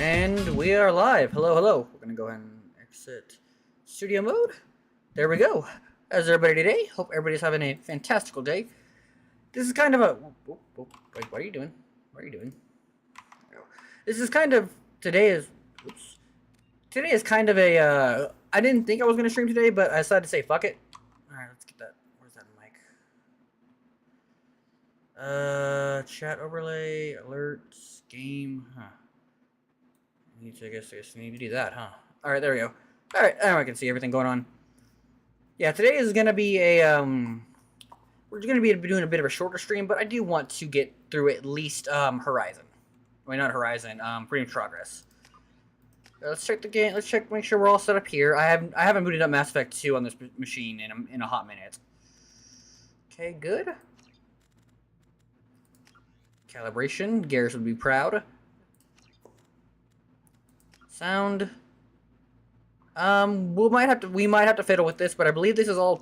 And we are live. Hello, hello. We're gonna go ahead and exit studio mode. There we go. How's everybody today? Hope everybody's having a fantastical day. This is kind of a... Wait, what are you doing? What are you doing? This is kind of... Today is kind of a... I didn't think I was gonna stream today, but I decided to say fuck it. Alright, let's get that. Where's that mic? Chat overlay, alerts, game, I guess I need to do that, huh? Alright, there we go. Alright, now I can see everything going on. Yeah, today is gonna be a, we're gonna be doing a bit of a shorter stream, but I do want to get through at least, Horizon. I mean, not Horizon, Freedom Progress. Let's check the game, make sure we're all set up here. I haven't booted up Mass Effect 2 on this machine in a hot minute. Okay, good. Calibration, Garrus would be proud. Sound. We might have to fiddle with this, but I believe this all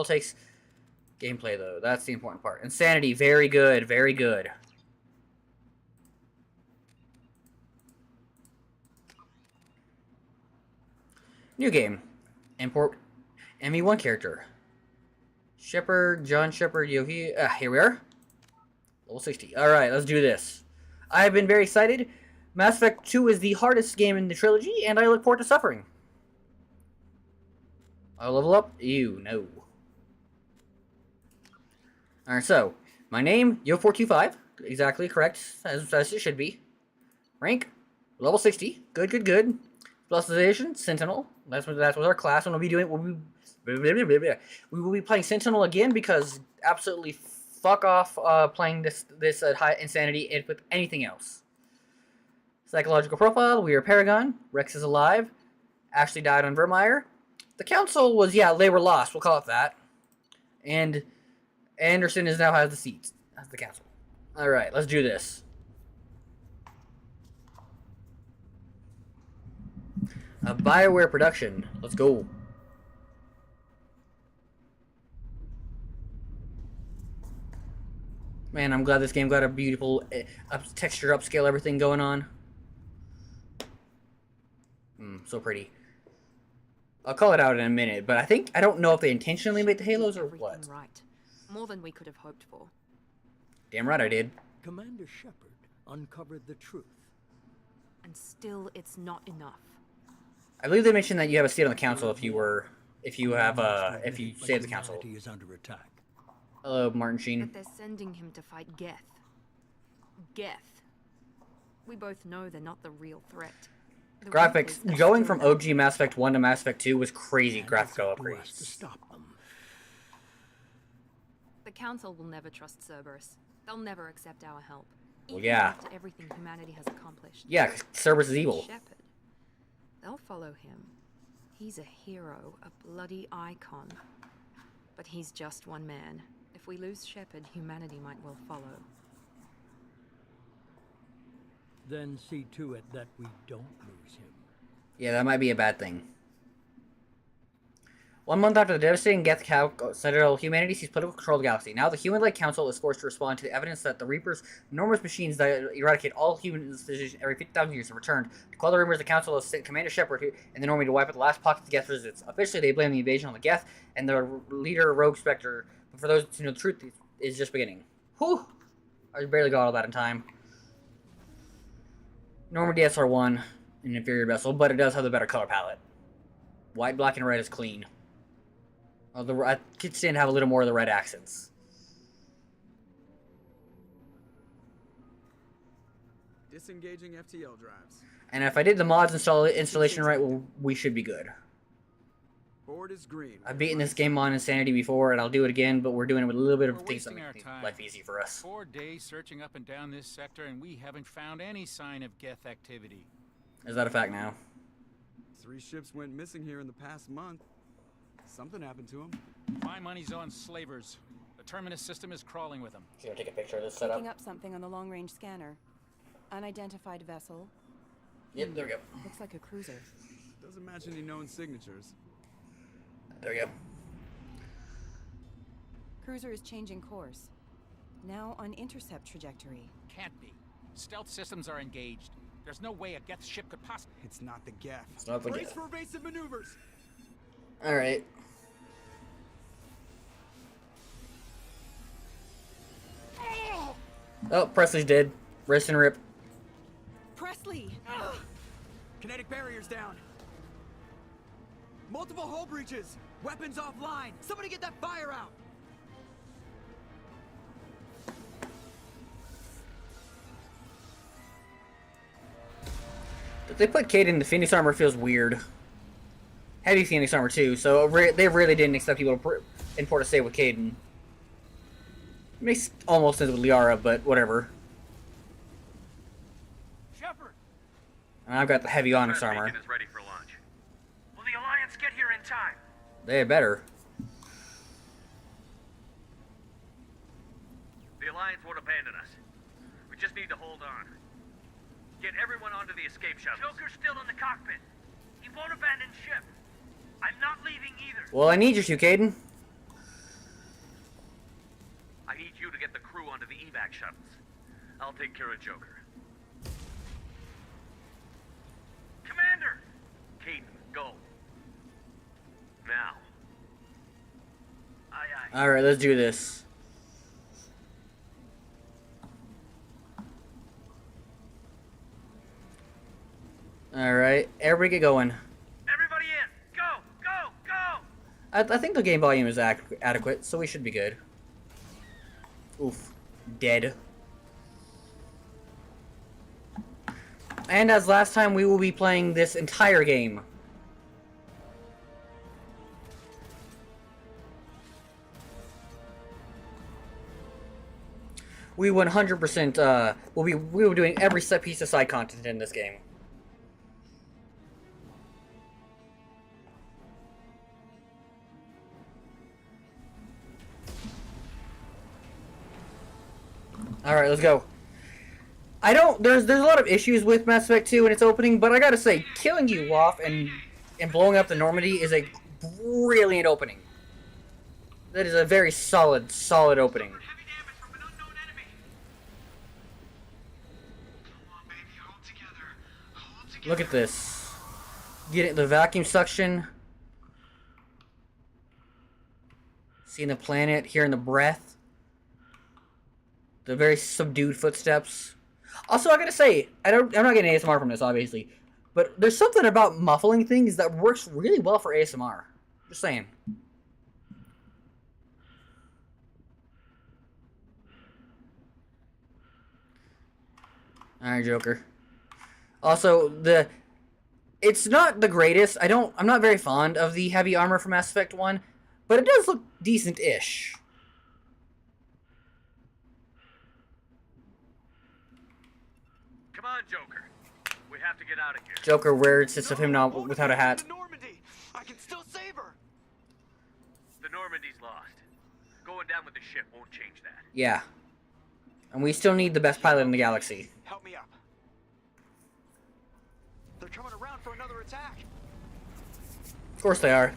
takes gameplay though. That's the important part. Insanity, very good, very good. New game. Import ME1 character. Shepard, John Shepard, Yohi. Here we are. Level 60. Alright, let's do this. I've been very excited. Mass Effect 2 is the hardest game in the trilogy, and I look forward to suffering. I'll level up? Ew, no. Alright, so, my name, Yo425. Exactly correct, as it should be. Rank, level 60. Good, good, good. Specialization, Sentinel. That's what our class will be doing. We will be playing Sentinel again because absolutely fuck off playing this high insanity with anything else. Psychological profile, we are Paragon. Rex is alive. Ashley died on Vermeer. The Council was, yeah, they were lost. We'll call it that. And Anderson now has the seat as the Council. Alright, let's do this. A BioWare production. Let's go. Man, I'm glad this game got a beautiful texture upscale everything going on. So pretty. I'll call it out in a minute, but I don't know if they intentionally made the halos or what. Right. More than we could have hoped for. Damn right I did. Commander Shepard uncovered the truth. And still it's not enough. I believe they mentioned that you have a seat on the council if you stay at the council. Is under attack. Hello, Martin Sheen. But they're sending him to fight Geth. Geth. We both know they're not the real threat. The Graphics, going from OG Mass Effect 1 to Mass Effect 2 was crazy graphical upgrades. To stop them. The Council will never trust Cerberus. They'll never accept our help. Well, Even yeah. after everything humanity has accomplished. Yeah, because Cerberus is evil. Shepard. They'll follow him. He's a hero, a bloody icon. But he's just one man. If we lose Shepard, humanity might well follow. Then see to it that we don't lose him. Yeah, that might be a bad thing. 1 month after the devastating Geth Citadel, humanity sees political control of the galaxy. Now the human-led council is forced to respond to the evidence that the Reapers, enormous machines that eradicate all human civilization every 50,000 years, have returned. To quell the rumors, the council has sent Commander Shepard and the Normie to wipe out the last pockets of Geth resistance. Officially, they blame the invasion on the Geth and the leader, Rogue Spectre. But for those who know the truth, is just beginning. Whew! I barely got all that in time. Normandy SR1, an inferior vessel, but it does have the better color palette. White, black, and red is clean. Although I could stand to have a little more of the red accents. Disengaging FTL drives. And if I did the mods installation right, well, we should be good. Board is green. I've beaten this game on Insanity before, and I'll do it again, but we're doing it with a little bit of things that make life easy for us. 4 days searching up and down this sector, and we haven't found any sign of Geth activity. Is that a fact now? 3 ships went missing here in the past month. Something happened to them. My money's on slavers. The Terminus system is crawling with them. Should I take a picture of this setup? Picking up something on the long-range scanner. Unidentified vessel. Yep, there we go. Looks like a cruiser. Doesn't match any known signatures. There we go. Cruiser is changing course. Now on intercept trajectory. Can't be. Stealth systems are engaged. There's no way a Geth ship could possibly... It's not the Geth. It's not the Brace Geth. for evasive maneuvers. All right. Oh, Presley's dead. Rest and rip. Presley! Kinetic barriers down. Multiple hull breaches. Weapons offline. Somebody get that fire out. If they put Cade in the Phoenix armor, feels weird. Heavy Phoenix armor too, so they really didn't expect people to import a save with Caden. Makes almost sense with Liara, but whatever. Shepard, And I've got the heavy Onyx armor. is ready for launch. Will the Alliance get here in time? They better. The Alliance won't abandon us. We just need to hold on. Get everyone onto the escape shuttles. Joker's still in the cockpit. He won't abandon ship. I'm not leaving either. Well, I need you to, Caden. I need you to get the crew onto the evac shuttles. I'll take care of Joker. Commander! Caden, go. Now. Aye, aye. Alright, let's do this. Alright, everybody get going. Everybody in! Go! Go! Go! I think the game volume is adequate, so we should be good. Oof. Dead. And as last time, we will be playing this entire game. We 100% we will be doing every piece of side content in this game. Alright, let's go. There's a lot of issues with Mass Effect 2 and its opening, but I gotta say, killing you off and blowing up the Normandy is a brilliant opening. That is a very solid opening. Heavy damage from an unknown enemy. Come on, baby, hold together. Hold together. Look at this. Getting the vacuum suction. Seeing the planet, hearing the breath. The very subdued footsteps. Also, I gotta say, I'm not getting ASMR from this, obviously, but there's something about muffling things that works really well for ASMR. Just saying. Alright, Joker. Also, it's not the greatest. I'm not very fond of the heavy armor from Mass Effect 1, but it does look decent-ish. Come on, Joker. We have to get out of here. Joker wears it of him now without a hat. The Normandy. I can still save her. The Normandy's lost. Going down with the ship won't change that. Yeah. And we still need the best pilot in the galaxy. Help me up. They're coming around for another attack. Of course they are.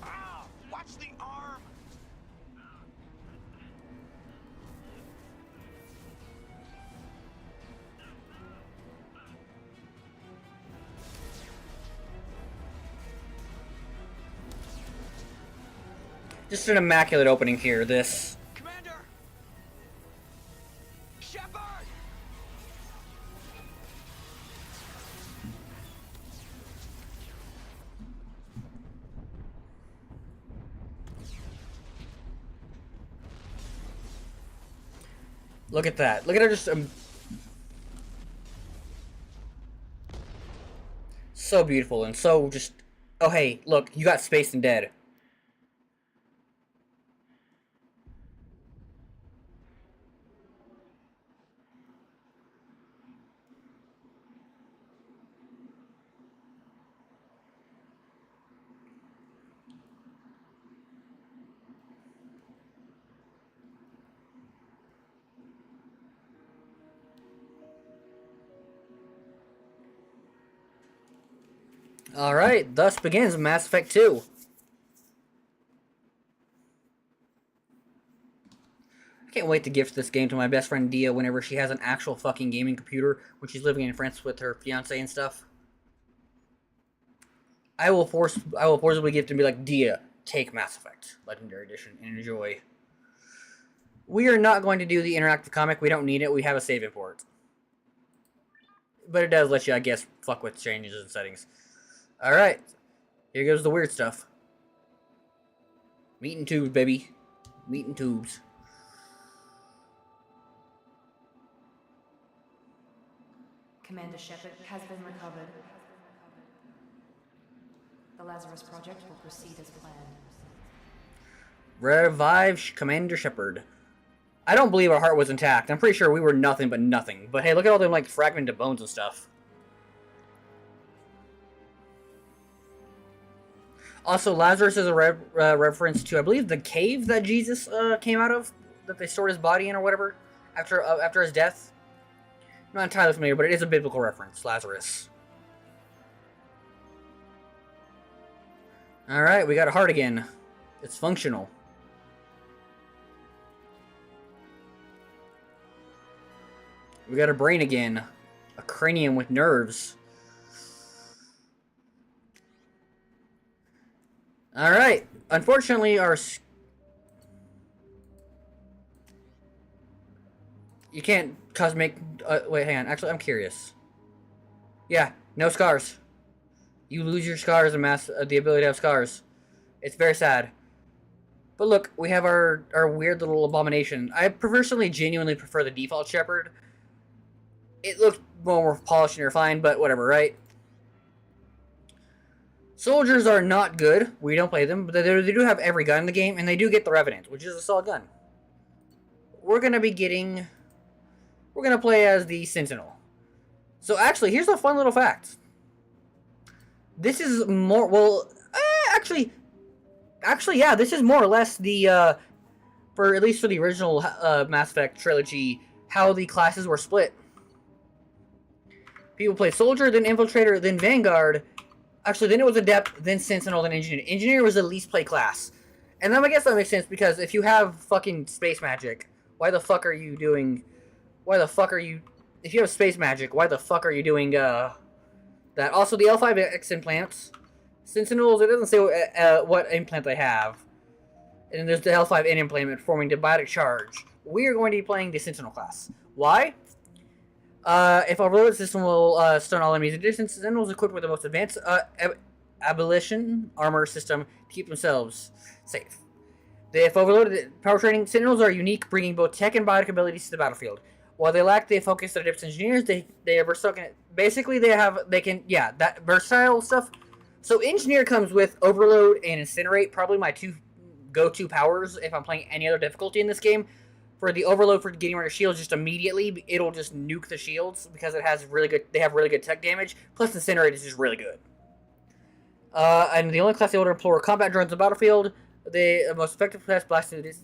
Ah, watch the arm. Just an immaculate opening here, this. Commander! Shepard! Look at that. Look at her just... so beautiful and so just... Oh, hey, look, you got spaced and dead. Alright, thus begins Mass Effect 2. I can't wait to gift this game to my best friend Dia whenever she has an actual fucking gaming computer when she's living in France with her fiance and stuff. I will forcibly gift and be like, Dia, take Mass Effect Legendary Edition and enjoy. We are not going to do the interactive comic. We don't need it. We have a save import. But it does let you, I guess, fuck with changes and settings. Alright. Here goes the weird stuff. Meat and tubes, baby. Meat and tubes. Commander Shepard has been recovered. The Lazarus Project will proceed as planned. Revive Commander Shepard. I don't believe our heart was intact. I'm pretty sure we were nothing but nothing. But hey, look at all them, like, fragmented bones and stuff. Also, Lazarus is a reference to, I believe, the cave that Jesus came out of, that they stored his body in or whatever, after his death. I'm not entirely familiar, but it is a biblical reference, Lazarus. Alright, we got a heart again. It's functional. We got a brain again. A cranium with nerves. Alright. Unfortunately, our... You can't cosmic... wait, hang on. Actually, I'm curious. Yeah, no scars. You lose your scars and the ability to have scars. It's very sad. But look, we have our weird little abomination. I personally genuinely prefer the default Shepard. It looks more polished and refined, but whatever, right? Soldiers are not good. We don't play them, but they do have every gun in the game, and they do get the Revenant, which is a solid gun. We're going to play as the Sentinel. So actually, here's a fun little fact. This is more, well, actually, yeah, this is more or less the, for at least for the original Mass Effect trilogy, how the classes were split. People played Soldier, then Infiltrator, then Vanguard. Actually, then it was Adept, then Sentinel, then Engineer. Engineer was the least play class. And then I guess that makes sense, because if you have fucking space magic, why the fuck are you doing... If you have space magic, why the fuck are you doing, that? Also, the L5X implants. Sentinels, it doesn't say what implant they have. And then there's the L5N implant forming the biotic charge. We are going to be playing the Sentinel class. Why? If overloaded, system will stun all enemies in distance. Sentinels equipped with the most advanced abolition armor system to keep themselves safe. If overloaded, power training, Sentinels are unique, bringing both tech and biotic abilities to the battlefield. While they lack the focus of Adepts Engineers, they are versatile. Basically, that versatile stuff. So Engineer comes with Overload and Incinerate, probably my two go-to powers if I'm playing any other difficulty in this game. For the Overload for getting rid of shields, just immediately, it'll just nuke the shields because they have really good tech damage. Plus Incinerate is just really good. And the only class able to employ combat drones on the battlefield. The most effective class blasted is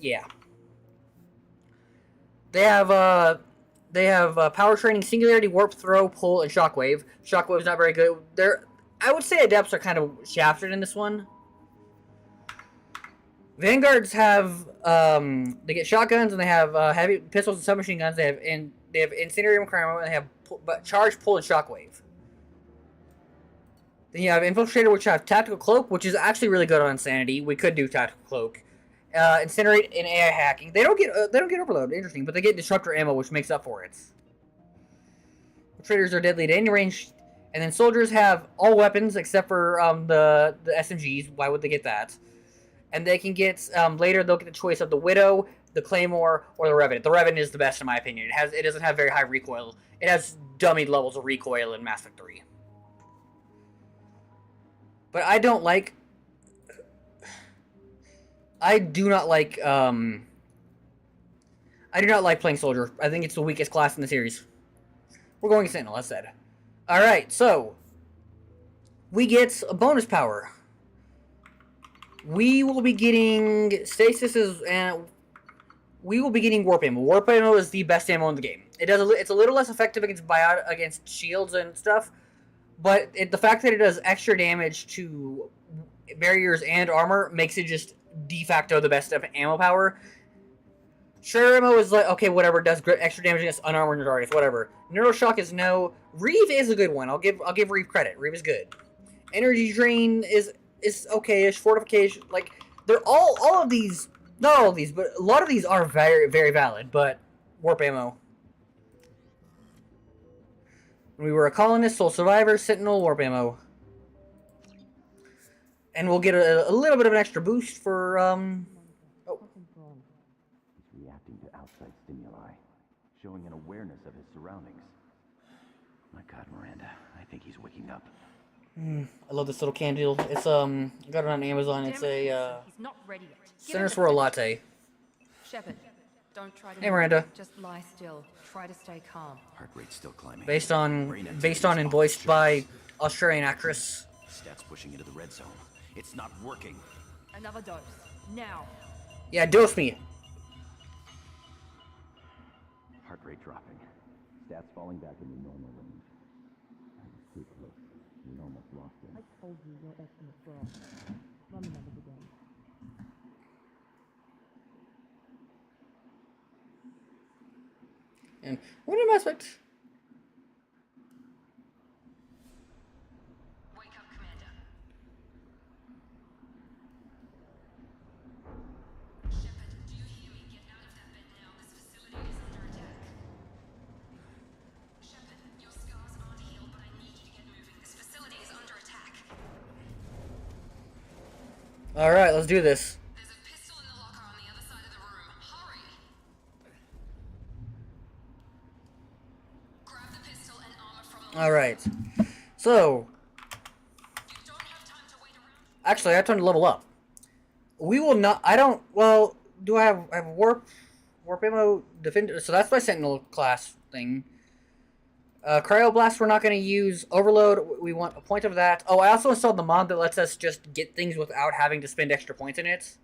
They have power training, singularity, warp, throw, pull, and shockwave. Shockwave's not very good. I would say Adepts are kind of shafted in this one. Vanguards have they get shotguns and they have heavy pistols and submachine guns. They have incendiary and they have charge, pull, and shockwave. Then you have Infiltrator, which have tactical cloak, which is actually really good on Insanity. We could do tactical cloak. Incinerate and AI hacking. They don't get overload, interesting, but they get disruptor ammo, which makes up for it. Traders are deadly to any range, and then soldiers have all weapons except for the SMGs. Why would they get that? And they can get later. They'll get the choice of the Widow, the Claymore, or the Revenant. The Revenant is the best in my opinion. It doesn't have very high recoil. It has dummy levels of recoil in Mass Effect 3. But I don't like. I do not like playing Soldier. I think it's the weakest class in the series. We're going Sentinel, as said. Alright, so we get a bonus power. We will be getting stasis and we will be getting warp ammo. Warp ammo is the best ammo in the game. It's a little less effective against shields and stuff, but the fact that it does extra damage to barriers and armor makes it just de facto the best of ammo power. Shredder ammo is like, okay, whatever, it does extra damage against unarmored targets, whatever. Neuroshock is no. Reeve is a good one. I'll give Reeve credit. Reeve is good. Energy Drain is okay-ish. Fortification, like, they're all of these, not all of these, but a lot of these are very, very valid, but warp ammo. We were a colonist, sole survivor, sentinel, warp ammo. And we'll get a little bit of an extra boost for, He's reacting to outside stimuli, showing an awareness of his surroundings. My God, Miranda, I think he's waking up. I love this little candle. It's, I got it on Amazon. It's a, He's not ready yet. Center Swirl Latte. Shepard, don't try to Hey, Miranda. just lie still. Try to stay calm. Heart rate's still climbing. Based on and voiced by Australian actress. Stats pushing into the red zone. It's not working. Another dose. Now. Yeah, dose me. Heart rate dropping. Stats falling back into normal range. I was too close. We almost lost him. I told you your estimates were off. Run the numbers again. And what am I supposed? Wake up, Commander. Shepard, do you hear me? Get out of that bed now. This facility is under attack. Shepard, your scars aren't healed, but I need you to get moving. This facility is under attack. All right, let's do this. There's a pistol in the locker on the other side of the room. Hurry! Grab the pistol and armor from the All right. So, You don't have time to wait around. actually, I have time to level up. We will not. I don't. Well, do I have warp ammo defender? So that's my sentinel class thing. Cryoblast, we're not going to use. Overload, we want a point of that. Oh, I also installed the mod that lets us just get things without having to spend extra points in it.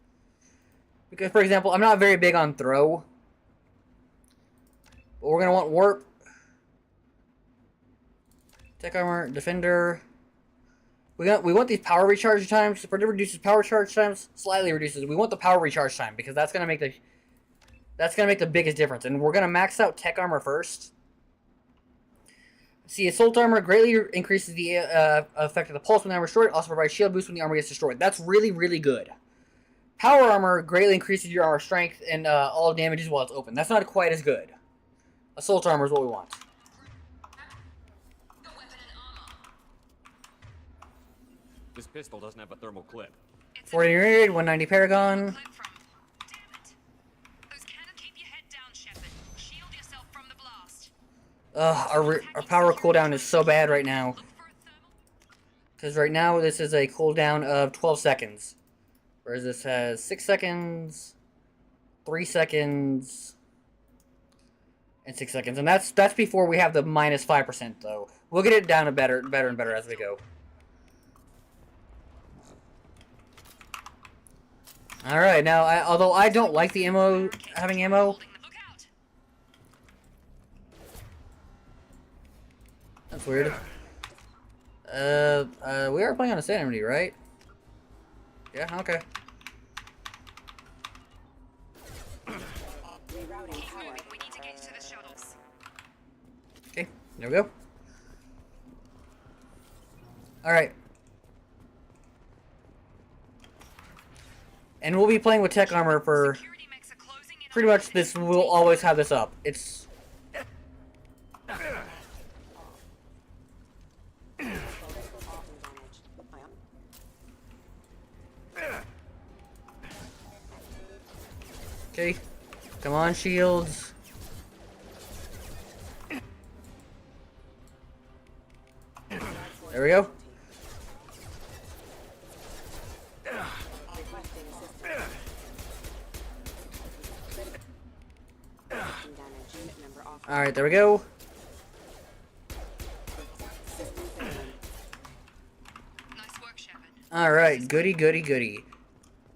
Because, for example, I'm not very big on throw. But we're going to want warp. Tech armor, defender. We want these power recharge times. If it reduces power charge times, slightly reduces. We want the power recharge time because that's going to make the biggest difference. And we're going to max out tech armor first. See, assault armor greatly increases the effect of the pulse when the armor is destroyed. Also provides shield boost when the armor gets destroyed. That's really, really good. Power armor greatly increases your armor strength and all damages while it's open. That's not quite as good. Assault armor is what we want. Your weapon and armor. This pistol doesn't have a thermal clip. 40 raid, 190 Paragon. Clip from. Damn it. Those cannons keep your head down, Shepard. Shield yourself from the blast. Our power cooldown is so bad right now. Look for a thermal. Because right now this is a cooldown of 12 seconds. Whereas this has 6 seconds, 3 seconds, and 6 seconds. And that's before we have the minus 5% though. We'll get it down to better and better as we go. Alright, now, although I don't like the ammo, having ammo, Look out. that's weird. We are playing on a sanity, right? Yeah, okay. Keep moving. We need to get to the shuttles. Okay, there we go. Alright. And we'll be playing with tech armor for Security mechs are closing in pretty on much this. We'll always have this up. It's okay. Come on, shields. There we go. Alright, there we go. Nice work, Shepard. Alright, goody, goody, goody.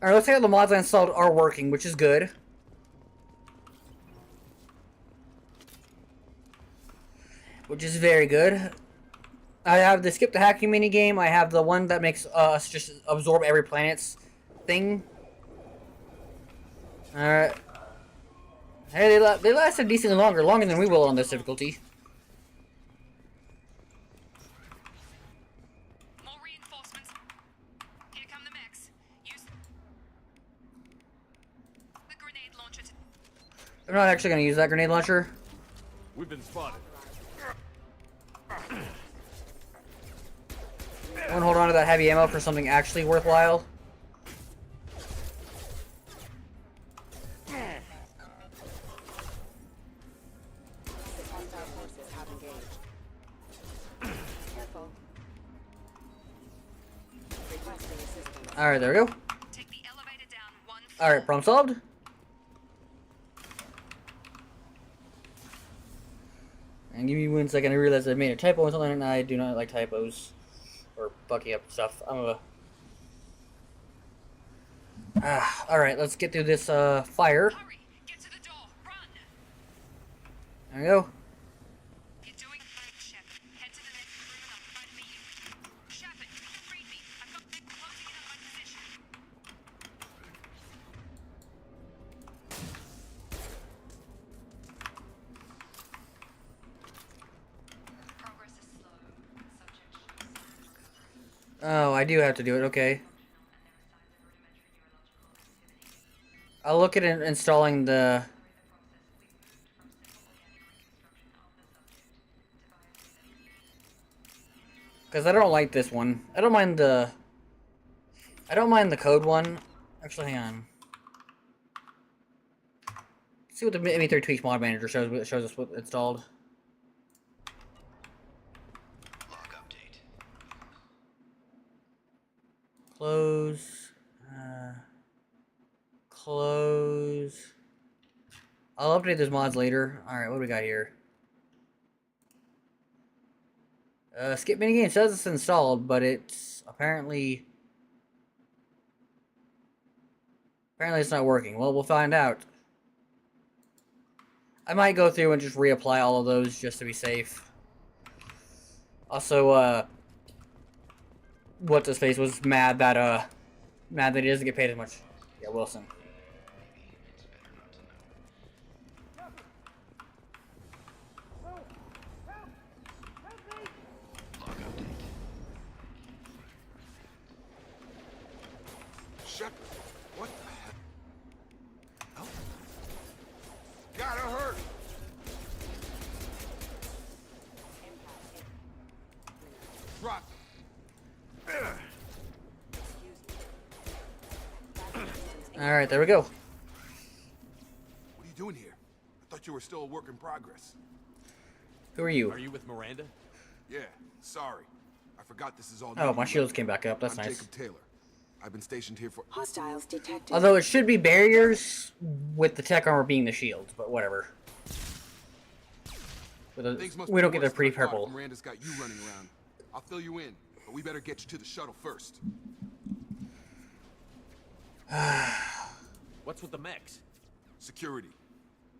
Alright, let's say how the mods I installed are working, which is good. Which is very good. I have the skip the hacking mini game. I have the one that makes us just absorb every planet's thing. Alright. Hey, they lasted decently longer than we will on this difficulty. More reinforcements. Here come the mechs. Use the grenade launcher to... I'm not actually going to use that grenade launcher. We've been spotted. I want to hold on to that heavy ammo for something actually worthwhile. Alright, there we go. Take the elevator down one floor. Alright, problem solved. And give me 1 second, I realized I made a typo or something, and I do not like typos. Or fucking up stuff. Alright, let's get through this, fire. Hurry, get to the door, run. There we go. You're doing great, Shepard. Head to the next room and I'll try to meet you. Shepard, you can read me. I've got them closing in on my position. Progress is slow. Subject shows Oh, I do have to do it, okay. I'll look at installing the... Because I don't like this one. I don't mind the code one. Actually, hang on. Let's see what the ME3 Tweaks Mod Manager shows us what installed. Log update. Close. Close. I'll update those mods later. Alright, what do we got here? Skip minigame says it's installed, but it's apparently it's not working. Well, we'll find out. I might go through and just reapply all of those just to be safe. Also, what's his face was mad that he doesn't get paid as much. Yeah, Wilson. Log update. Shepard, what the hell? Gotta hurt! Drop. Alright, there we go. What are you doing here? I thought you were still a work in progress. Who are you? Are you with Miranda? Yeah, sorry. I forgot this is all Oh, new my to you. shields came back up. That's I'm nice. Jacob Taylor. I've been stationed here for... Hostiles detected. Although it should be barriers with the tech armor being the shields, but whatever. Things must We be don't get the worse pretty than I thought purple. if Miranda's got you running around. I'll fill you in, but we better get you to the shuttle first. What's with the mechs? Security.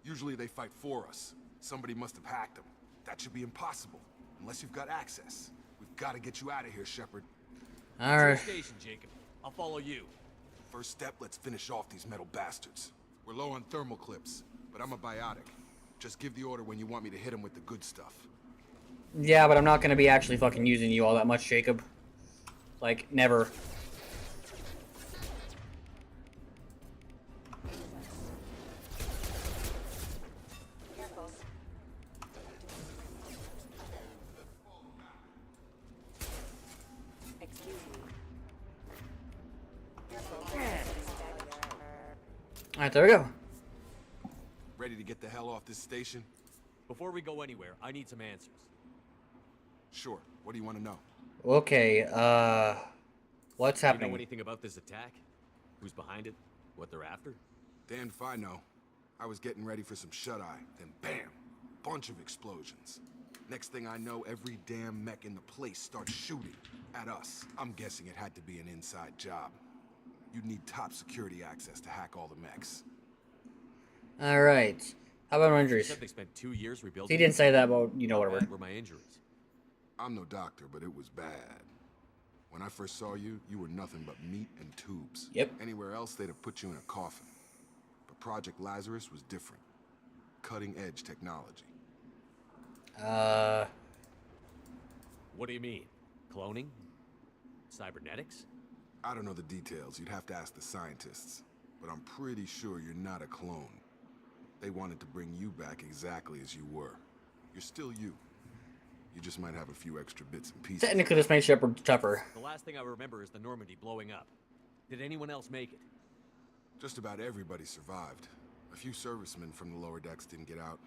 Usually they fight for us. Somebody must have hacked them. That should be impossible, unless you've got access. We've got to get you out of here, Shepard. Alright. Station, Jacob. I'll follow you. First step, let's finish off these metal bastards. We're low on thermal clips, but I'm a biotic. Just give the order when you want me to hit them with the good stuff. Yeah, but I'm not gonna be actually fucking using you all that much, Jacob. Like, never. Excuse me. Alright, there we go. Ready to get the hell off this station? Before we go anywhere, I need some answers. Sure. What do you want to know? Okay, what's Do you know happening? anything about this attack? Who's behind it? What they're after? Damn if I know. I was getting ready for some shut-eye, then bam! Bunch of explosions. Next thing I know, every damn mech in the place starts shooting at us. I'm guessing it had to be an inside job. You'd need top security access to hack all the mechs. Alright. How about my You injuries? said they spent 2 years He rebuilding. didn't say that, but, you know, How whatever. bad were my injuries? I'm no doctor, but it was bad. When I first saw you, you were nothing but meat and tubes. Yep. Anywhere else, they'd have put you in a coffin. But Project Lazarus was different. Cutting-edge technology. What do you mean? Cloning? Cybernetics? I don't know the details. You'd have to ask the scientists. But I'm pretty sure you're not a clone. They wanted to bring you back exactly as you were. You're still you. You just might have a few extra bits and pieces. Technically, this made Shepard tougher. The last thing I remember is the Normandy blowing up. Did anyone else make it? Just about everybody survived. A few servicemen from the lower decks didn't get out.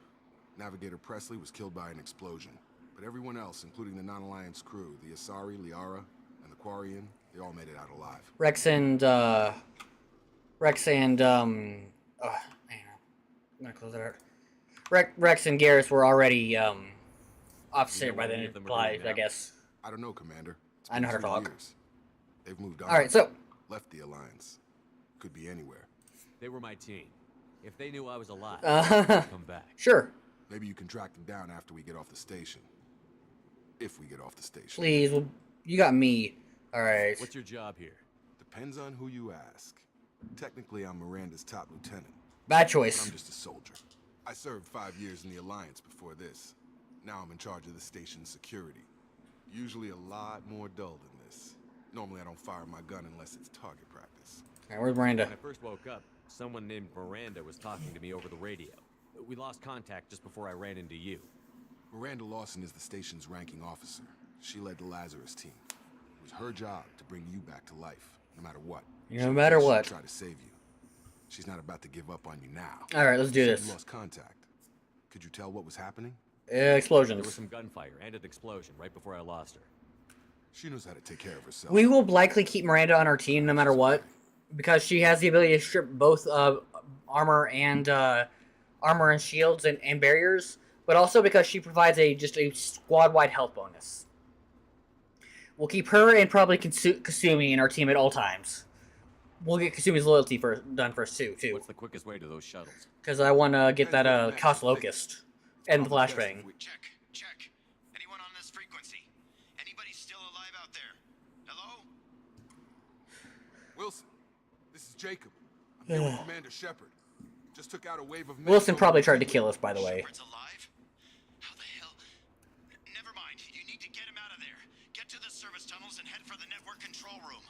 Navigator Presley was killed by an explosion. But everyone else, including the non-Alliance crew, the Asari, Liara, and the Quarian, they all made it out alive. Rex and oh, man, I'm gonna close that out. Rex and Garrus were already offset by the implied, I guess. I don't know, Commander. I know how to talk. Years. They've moved on. All right, so left the Alliance. Could be anywhere. They were my team. If they knew I was alive, Uh-huh. they'd come back. Sure. Maybe you can track them down after we get off the station. If we get off the station. Please, well, you got me. All right. What's your job here? Depends on who you ask. Technically, I'm Miranda's top lieutenant. Bad But choice. I'm just a soldier. I served 5 years in the Alliance before this. Now I'm in charge of the station's security. Usually a lot more dull than this. Normally I don't fire my gun unless it's target practice. All right, where's Miranda? When I first woke up, someone named Miranda was talking to me over the radio. We lost contact just before I ran into you. Miranda Lawson is the station's ranking officer. She led the Lazarus team. It was her job to bring you back to life, no matter what. No matter what. She'll try to save you. She's not about to give up on you now. All right, let's do So this. you lost contact. Could you tell what was happening? There Explosions. was some gunfire and an explosion right before I lost her. She knows how to take care of herself. We will likely keep Miranda on our team no matter what, because she has the ability to strip both armor and shields and barriers, but also because she provides just a squad-wide health bonus. We'll keep her and probably Kasumi in our team at all times. We'll get Kasumi's loyalty done first too. What's the quickest way to those shuttles? Because I want to get that Cost Locust and the flashbang. Check. Anyone on this frequency? Anybody still alive out there? Hello? Wilson, this is Jacob. I'm here with Commander Shepard. Just took out a wave of... Wilson probably tried to kill us, by the way. Shepard's alive? How the hell? Never mind. You need to get him out of there. Get to the service tunnels and head for the network control room.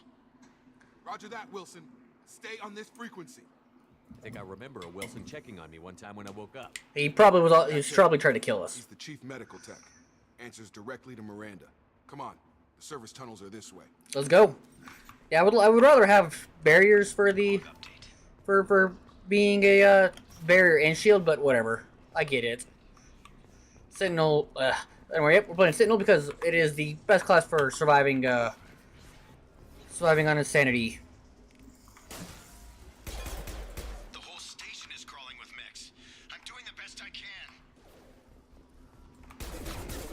Roger that, Wilson. Stay on this frequency. I think I remember a Wilson checking on me one time when I woke up. He probably was probably trying to kill us. He's the chief medical tech. Answers directly to Miranda. Come on. The service tunnels are this way. Let's go. Yeah, I would rather have barriers for being a barrier and shield, but whatever. I get it. Sentinel. Anyway, yep, we're playing Sentinel because it is the best class for surviving on insanity. The whole station is crawling with mechs. I'm doing the best I can.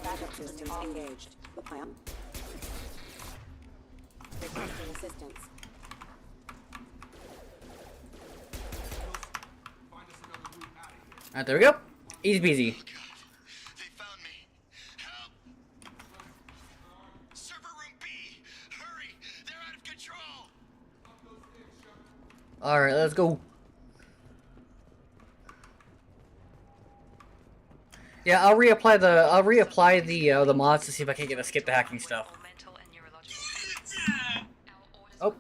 Backup systems engaged. Requesting assistance. Alright, there we go. Easy peasy. They found me. Help! Server room B! Hurry! They're out of control! Alright, let's go. Yeah, I'll reapply the mods to see if I can get to skip the hacking stuff. Oh.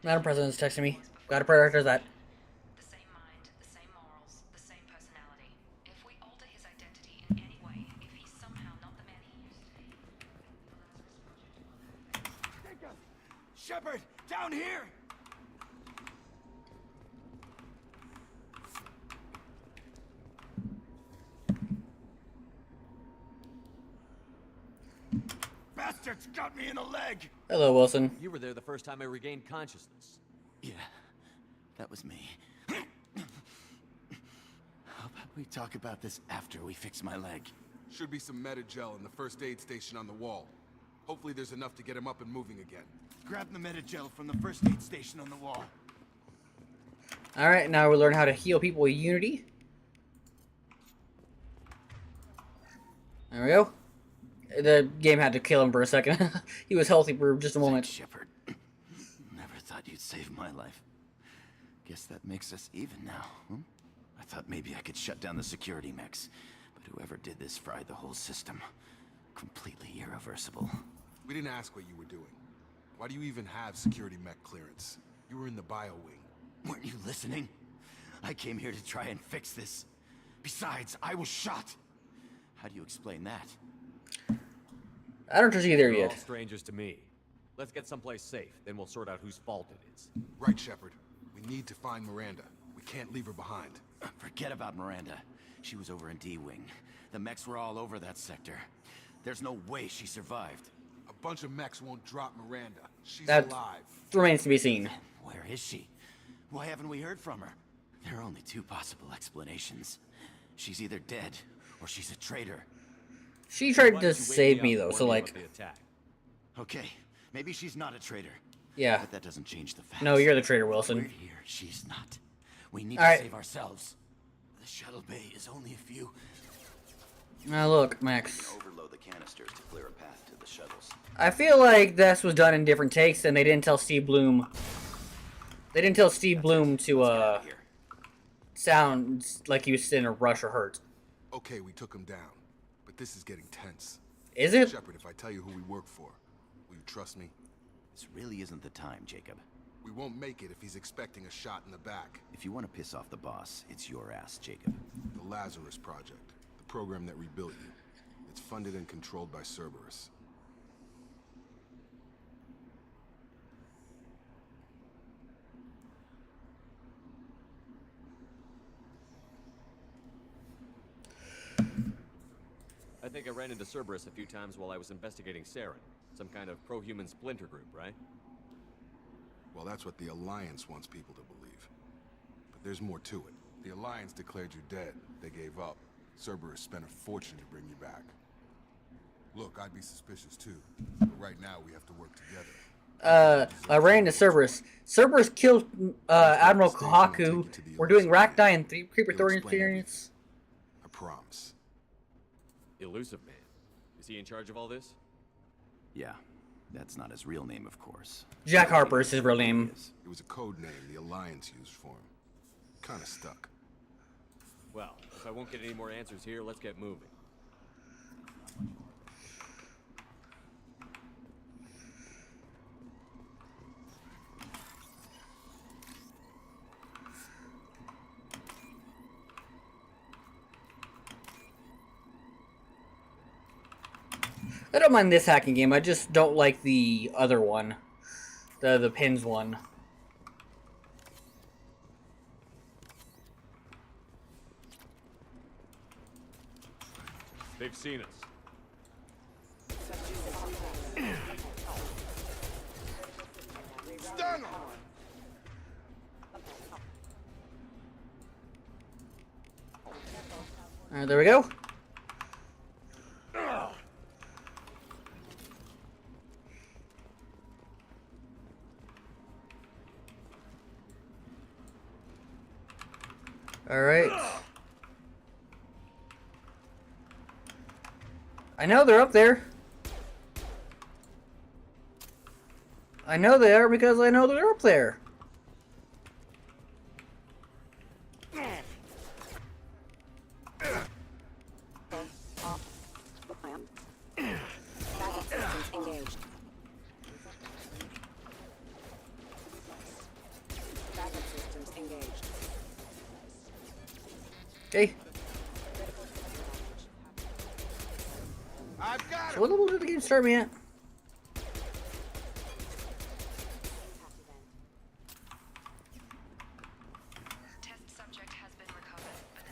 Madam President's texting me. Gotta prioritize that. The same mind, the same morals, the same personality. If we alter his identity in any way, if he's somehow not the man he used to be, the Lazarus Project will... Shepard! Down here! Bastards got me in the leg! Hello, Wilson. You were there the first time I regained consciousness. Yeah, that was me. How about we talk about this after we fix my leg? Should be some Medi-gel in the first aid station on the wall. Hopefully there's enough to get him up and moving again. Grab the Medi-gel from the first aid station on the wall. Alright, now we learn how to heal people with Unity. There we go. The game had to kill him for a second. He was healthy for just a moment. Shepard. Never thought you'd save my life. Guess that makes us even now, huh? I thought maybe I could shut down the security mechs, but whoever did this fried the whole system. Completely irreversible. We didn't ask what you were doing. Why do you even have security mech clearance? You were in the bio wing. Weren't you listening? I came here to try and fix this. Besides, I was shot. How do you explain that? I don't trust you there You're yet. all strangers to me. Let's get someplace safe, then we'll sort out whose fault it is. Right, Shepard. We need to find Miranda. We can't leave her behind. Forget about Miranda. She was over in D-Wing. The mechs were all over that sector. There's no way she survived. A bunch of mechs won't drop Miranda. She's That alive. remains to be seen. Where is she? Why haven't we heard from her? There are only two possible explanations. She's either dead, or she's a traitor. She tried Why to don't you wake save me me up though, and so warn me like, about the attack? Okay, maybe she's not a traitor. yeah. But that doesn't change the fact. No, you're the traitor, We're Wilson. here, she's not. We need All to right. save ourselves. The shuttle bay is only a few. Now look, Max. Overload the canisters to clear a path to the shuttles. I feel like this was done in different takes, and they didn't tell Steve Bloom. They didn't tell Steve Bloom to sound like he was in a rush or hurt. Okay, we took him down. But this is getting tense. Is it? Shepard, if I tell you who we work for, will you trust me? This really isn't the time, Jacob. We won't make it if he's expecting a shot in the back. If you want to piss off the boss, it's your ass, Jacob. The Lazarus Project, the program that rebuilt you. It's funded and controlled by Cerberus. I think I ran into Cerberus a few times while I was investigating Saren. Some kind of pro-human splinter group, right? Well, that's what the Alliance wants people to believe. But there's more to it. The Alliance declared you dead. They gave up. Cerberus spent a fortune to bring you back. Look, I'd be suspicious too. But right now, we have to work together. I ran into Cerberus. Cerberus killed Admiral Kohaku. We're doing Rakdai and Creeper Thorian experience. I promise. Elusive Man. Is he in charge of all this? Yeah, that's not his real name, of course. Jack Harper is his real name. It was a code name the Alliance used for him. Kinda stuck. Well, if I won't get any more answers here, let's get moving. I don't mind this hacking game. I just don't like the other one, the pins one. They've seen us. Stun him! Alright, there we go. Alright. I know they're up there. I know they are because I know they're up there. Backup systems engaged. Backup systems engaged. Okay. I've got So what level did the game start me at? Test subject has been recovered, but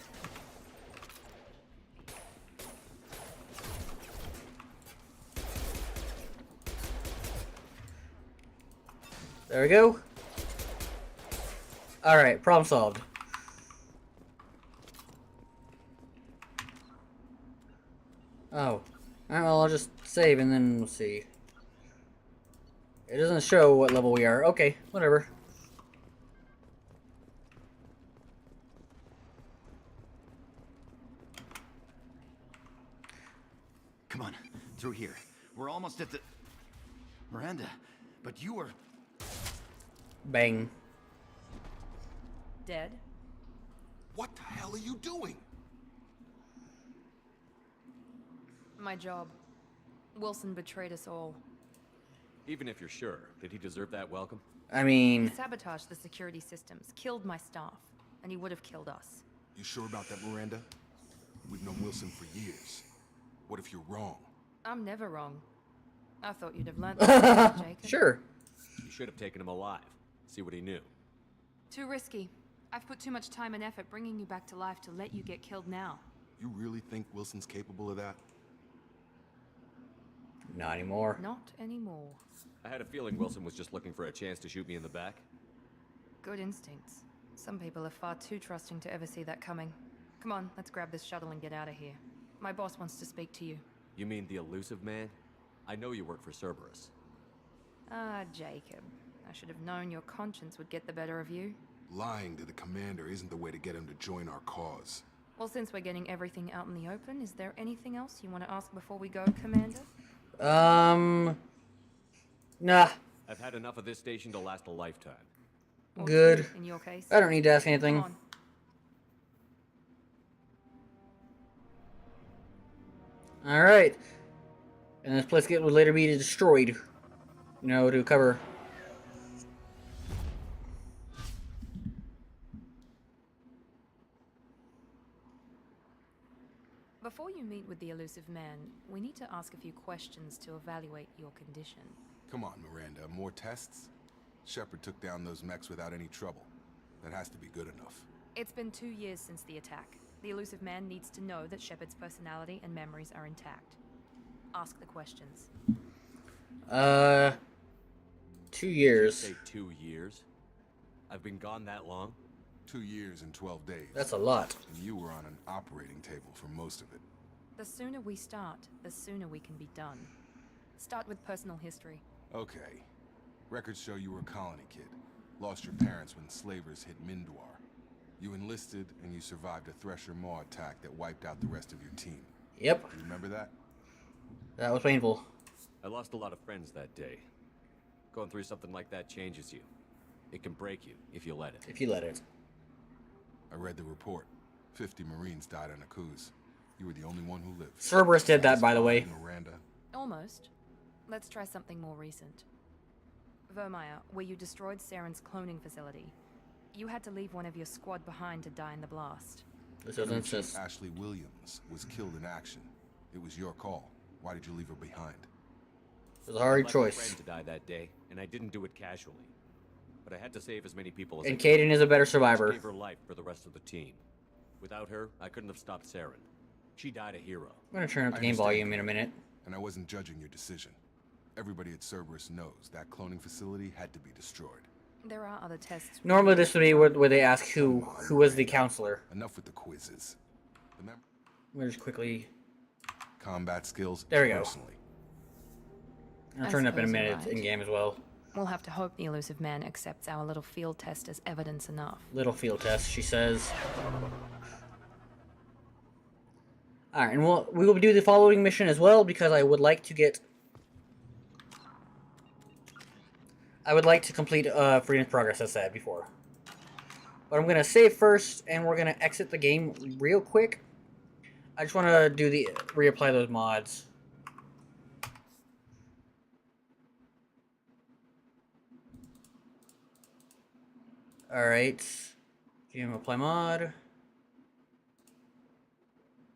There we go. Alright, problem solved. Oh. Alright, well, I'll just save and then we'll see. It doesn't show what level we are. Okay, whatever. Come on, through here. We're almost at the... Miranda, but you were... Bang. Dead? What the hell are you doing? My job. Wilson betrayed us all. Even if you're sure, did he deserve that welcome? I mean... He sabotaged the security systems, killed my staff, and he would have killed us. You sure about that, Miranda? We've known Wilson for years. What if you're wrong? I'm never wrong. I thought you'd have learned that, Jacob. Sure. You should have taken him alive. See what he knew. Too risky. I've put too much time and effort bringing you back to life to let you get killed now. You really think Wilson's capable of that? Not anymore. Not anymore. I had a feeling Wilson was just looking for a chance to shoot me in the back. Good instincts. Some people are far too trusting to ever see that coming. Come on, let's grab this shuttle and get out of here. My boss wants to speak to you. You mean the elusive man? I know you work for Cerberus. Ah, Jacob. I should have known your conscience would get the better of you. Lying to the commander isn't the way to get him to join our cause. Well, since we're getting everything out in the open, is there anything else you want to ask before we go, Commander? Nah. I've had enough of this station to last a lifetime. Or Good. two, in your case. I don't need to ask anything. Come on. Alright. And this place would later be destroyed. You know, to cover. Before you meet with the elusive man, we need to ask a few questions to evaluate your condition. Come on, Miranda. More tests? Shepard took down those mechs without any trouble. That has to be good enough. It's been 2 years since the attack. The elusive man needs to know that Shepard's personality and memories are intact. Ask the questions. 2 years. Say 2 years? I've been gone that long? 2 years and 12 days. That's a lot. And you were on an operating table for most of it. The sooner we start, the sooner we can be done. Start with personal history. Okay. Records show you were a colony kid. Lost your parents when slavers hit Mindwar. You enlisted and you survived a Thresher Maw attack that wiped out the rest of your team. Yep. You remember that? That was painful. I lost a lot of friends that day. Going through something like that changes you. It can break you if you let it. If you let it. I read the report. 50 Marines died on a cruise. You were the only one who lived. Cerberus did that, by the way. Miranda. Almost. Let's try something more recent. Vermeer, where you destroyed Saren's cloning facility. You had to leave one of your squad behind to die in the blast. This doesn't Chief insist. Ashley Williams was killed in action. It was your call. Why did you leave her behind? It was a hard I left choice. a friend to die that day, and I didn't do it casually. But I had to save as many people as And I could. Kaden is a better She survivor. gave her life for the rest of the team. Without her, I couldn't have stopped Saren. She died a hero. I'm gonna turn up I the game understand, volume in a minute. And I wasn't judging your decision. Everybody at Cerberus knows that cloning facility had to be destroyed. There are other tests. Normally this would be where they ask who was the counselor. Enough with the quizzes. Remember Let me just quickly... combat skills There we go. personally. I'll I turn it up in a suppose you're minute right. in-game as well. We'll have to hope the elusive man accepts our little field test as evidence enough. Little field test, she says. Alright, and we will do the following mission as well, because I would like to get... I would like to complete Freedom's Progress, as said before. But I'm going to save first, and we're going to exit the game real quick. I just want to do the reapply those mods. Alright. GM apply mod.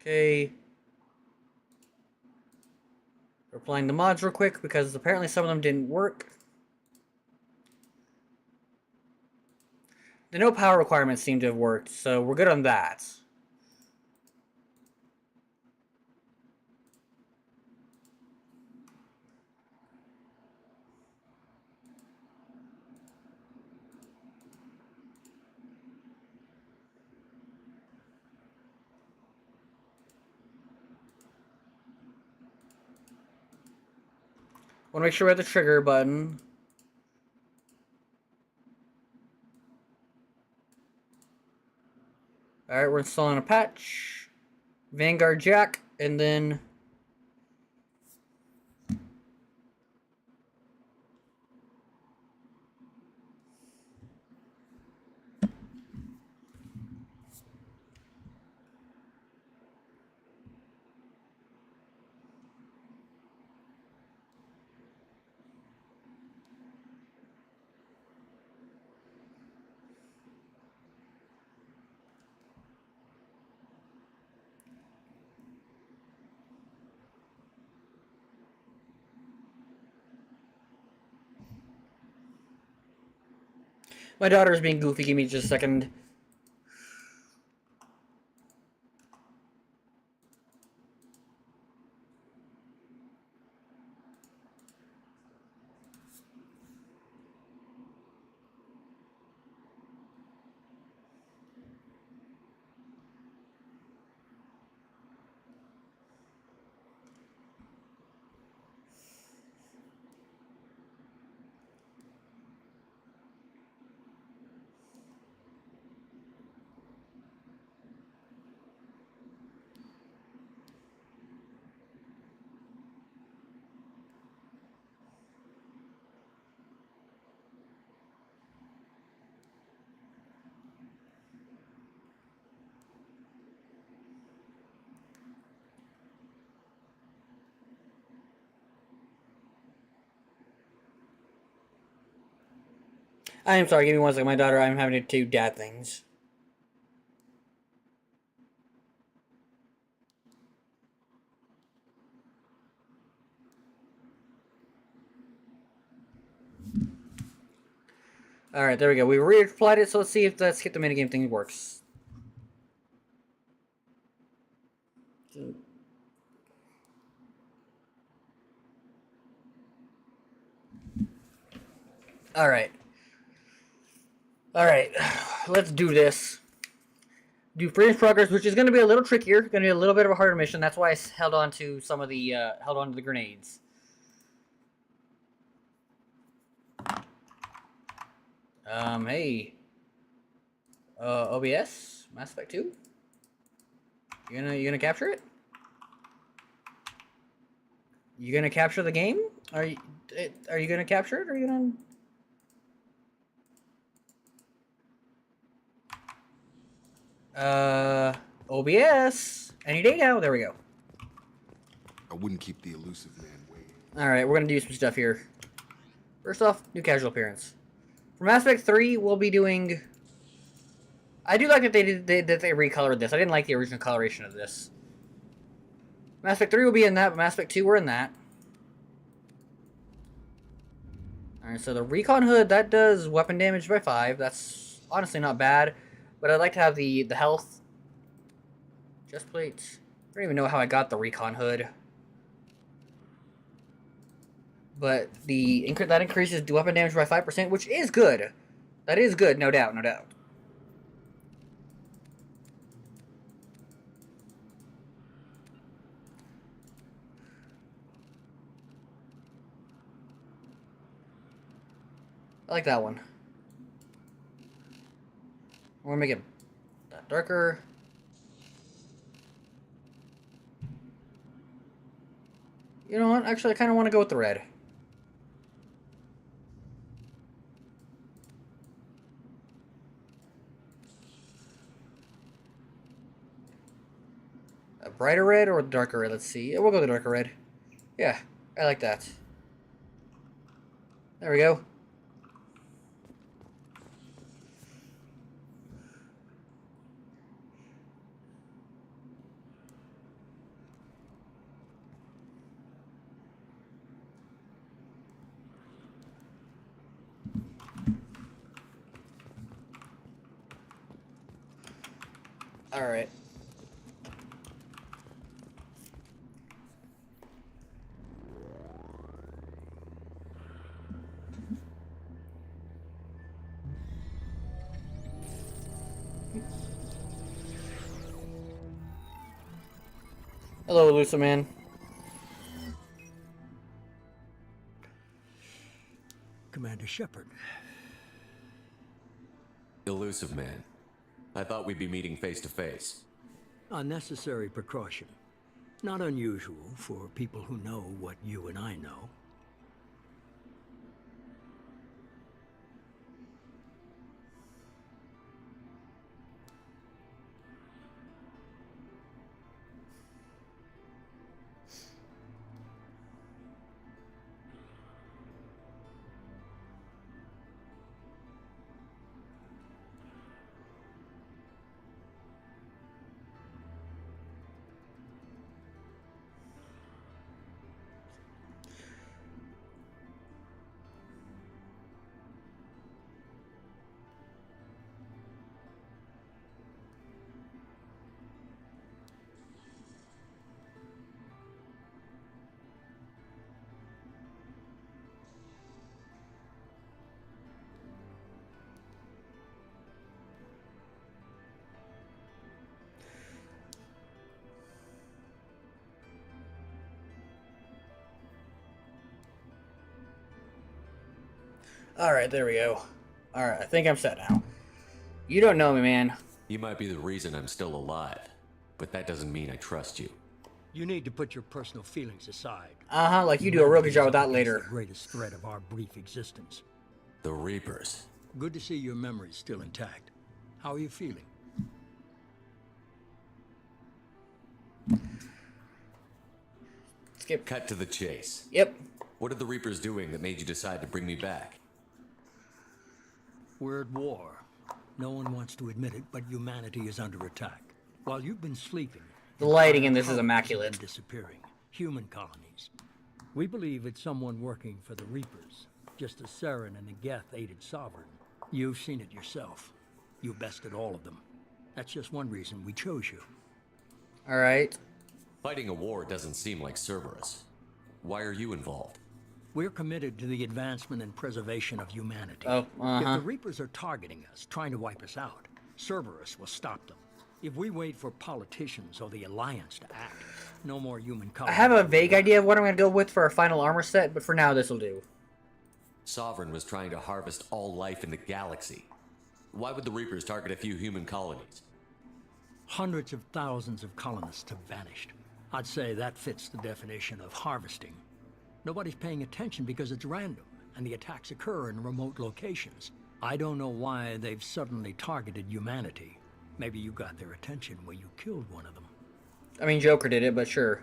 Okay. We're applying the mods real quick because apparently some of them didn't work. The no power requirements seem to have worked, so we're good on that. Want to make sure we have the trigger button. Alright, we're installing a patch. Vanguard jack, and then My daughter is being goofy. Give me just a second. I am sorry. Give me one second. My daughter, I'm having to do dad things. Alright, there we go. We reapplied it, so let's see if that skip the minigame thing works. Alright. Alright. Let's do this. Do fringe progress, which is going to be a little trickier. Going to be a little bit of a harder mission. That's why I held on to some of the, held on to the grenades. Hey. OBS? Mass Effect 2? You gonna capture it? You gonna capture the game? Are you gonna capture it, or are you gonna... OBS! Any day now? There we go. I wouldn't keep the elusive man waiting. Alright, we're gonna do some stuff here. First off, new casual appearance. For Mass Effect 3, we'll be doing... I do like that they recolored this. I didn't like the original coloration of this. Mass Effect 3 will be in that, but Mass Effect 2, we're in that. Alright, so the recon hood, that does weapon damage by 5. That's honestly not bad. But I'd like to have the health. Chest plates. I don't even know how I got the recon hood. But that increases the weapon damage by 5%, which is good. That is good, no doubt, no doubt. I like that one. We're gonna make it darker. You know what? Actually, I kind of want to go with the red. A brighter red or a darker red? Let's see. Yeah, we'll go with the darker red. Yeah, I like that. There we go. All right. Hello, elusive man. Commander Shepard. Elusive man. I thought we'd be meeting face to face. Unnecessary precaution. Not unusual for people who know what you and I know. Alright, there we go. Alright, I think I'm set now. You don't know me, man. You might be the reason I'm still alive, but that doesn't mean I trust you. You need to put your personal feelings aside. Uh-huh, like you do a real good job with that later. The greatest threat of our brief existence. The Reapers. Good to see your memory's still intact. How are you feeling? Skip. Cut to the chase. Yep. What are the Reapers doing that made you decide to bring me back? We're at war. No one wants to admit it, but humanity is under attack. While you've been sleeping, the lighting in this is colonies immaculate. have been disappearing. Human colonies. We believe it's someone working for the Reapers, just as Saren and the Geth aided Sovereign. You've seen it yourself. You bested all of them. That's just one reason we chose you. Alright. Fighting a war doesn't seem like Cerberus. Why are you involved? We're committed to the advancement and preservation of humanity. Oh, If the Reapers are targeting us, trying to wipe us out, Cerberus will stop them. If we wait for politicians or the Alliance to act, no more human I colonies. have a vague idea of what I'm going to go with for our final armor set, but for now this will do. Sovereign was trying to harvest all life in the galaxy. Why would the Reapers target a few human colonies? Hundreds of thousands of colonists have vanished. I'd say that fits the definition of harvesting. Nobody's paying attention because it's random, and the attacks occur in remote locations. I don't know why they've suddenly targeted humanity. Maybe you got their attention when you killed one of them. I mean, Joker did it, but sure.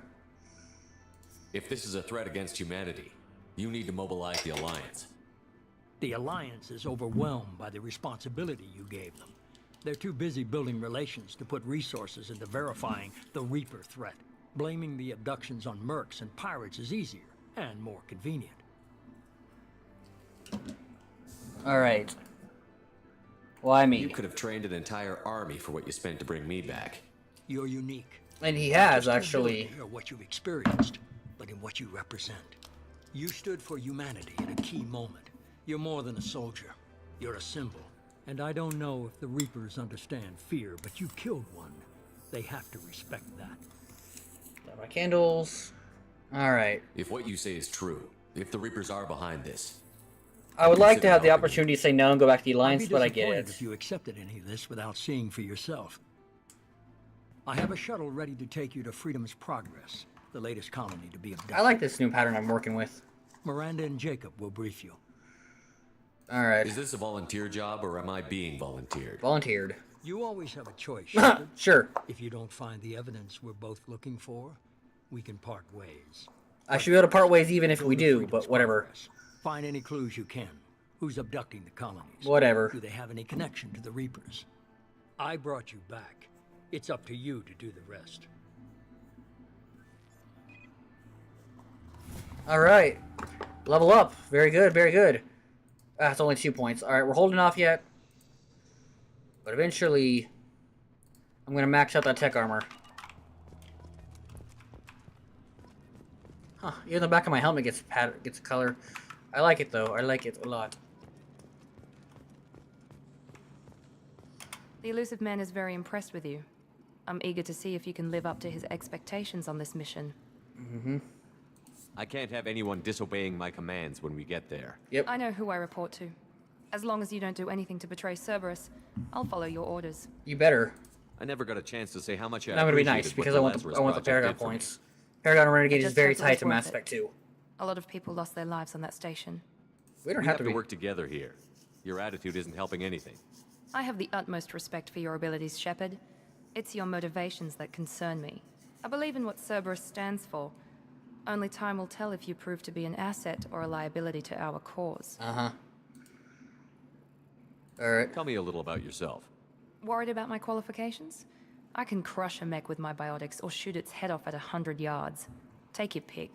If this is a threat against humanity, you need to mobilize the Alliance. The Alliance is overwhelmed by the responsibility you gave them. They're too busy building relations to put resources into verifying the Reaper threat. Blaming the abductions on mercs and pirates is easier and more convenient. Alright. Why me? You could have trained an entire army for what you spent to bring me back. You're unique. And he has, Not just actually. in ability or what you've experienced, but in what you represent. You stood for humanity at a key moment. You're more than a soldier. You're a symbol. And I don't know if the Reapers understand fear, but you killed one. They have to respect that. Got my candles. Alright. If what you say is true, if the Reapers are behind this, I would like to have the opportunity to say no and go back to the Alliance, I'd be but I get disappointed it. if you accepted any of this without seeing for yourself. I have a shuttle ready to take you to Freedom's Progress, the latest colony to be abducted. I like this new pattern I'm working with. Miranda and Jacob will brief you. Alright. is this a volunteer job or am I being volunteered? Volunteered. You always have a choice, Shepard. Sure. If you don't find the evidence we're both looking for, we can part ways. I should be able to part ways even if we do, but whatever. Find any clues you can. Who's abducting the colonies? Whatever. Do they have any connection to the Reapers? I brought you back. It's up to you to do the rest. Alright. Level up. Very good, very good. It's only 2 points. Alright, we're holding off yet. But eventually, I'm going to max out that tech armor. Huh, even the back of my helmet gets color. I like it though. I like it a lot. The elusive man is very impressed with you. I'm eager to see if you can live up to his expectations on this mission. Mm-hmm. I can't have anyone disobeying my commands when we get there. Yep. I know who I report to. As long as you don't do anything to betray Cerberus, I'll follow your orders. You better. I never got a chance to say how much I And I'm gonna be appreciated nice what because I want Lazarus the Project Paragon did for me. points. Paragon Renegade I is just very felt it tight was to worth Mass it. Effect 2. A lot of people lost their lives on that station. We don't We have to be. work together here. Your attitude isn't helping anything. I have the utmost respect for your abilities, Shepard. It's your motivations that concern me. I believe in what Cerberus stands for. Only time will tell if you prove to be an asset or a liability to our cause. Uh-huh. Alright. Tell me a little about yourself. Worried about my qualifications? I can crush a mech with my biotics or shoot its head off at 100 yards. Take your pick.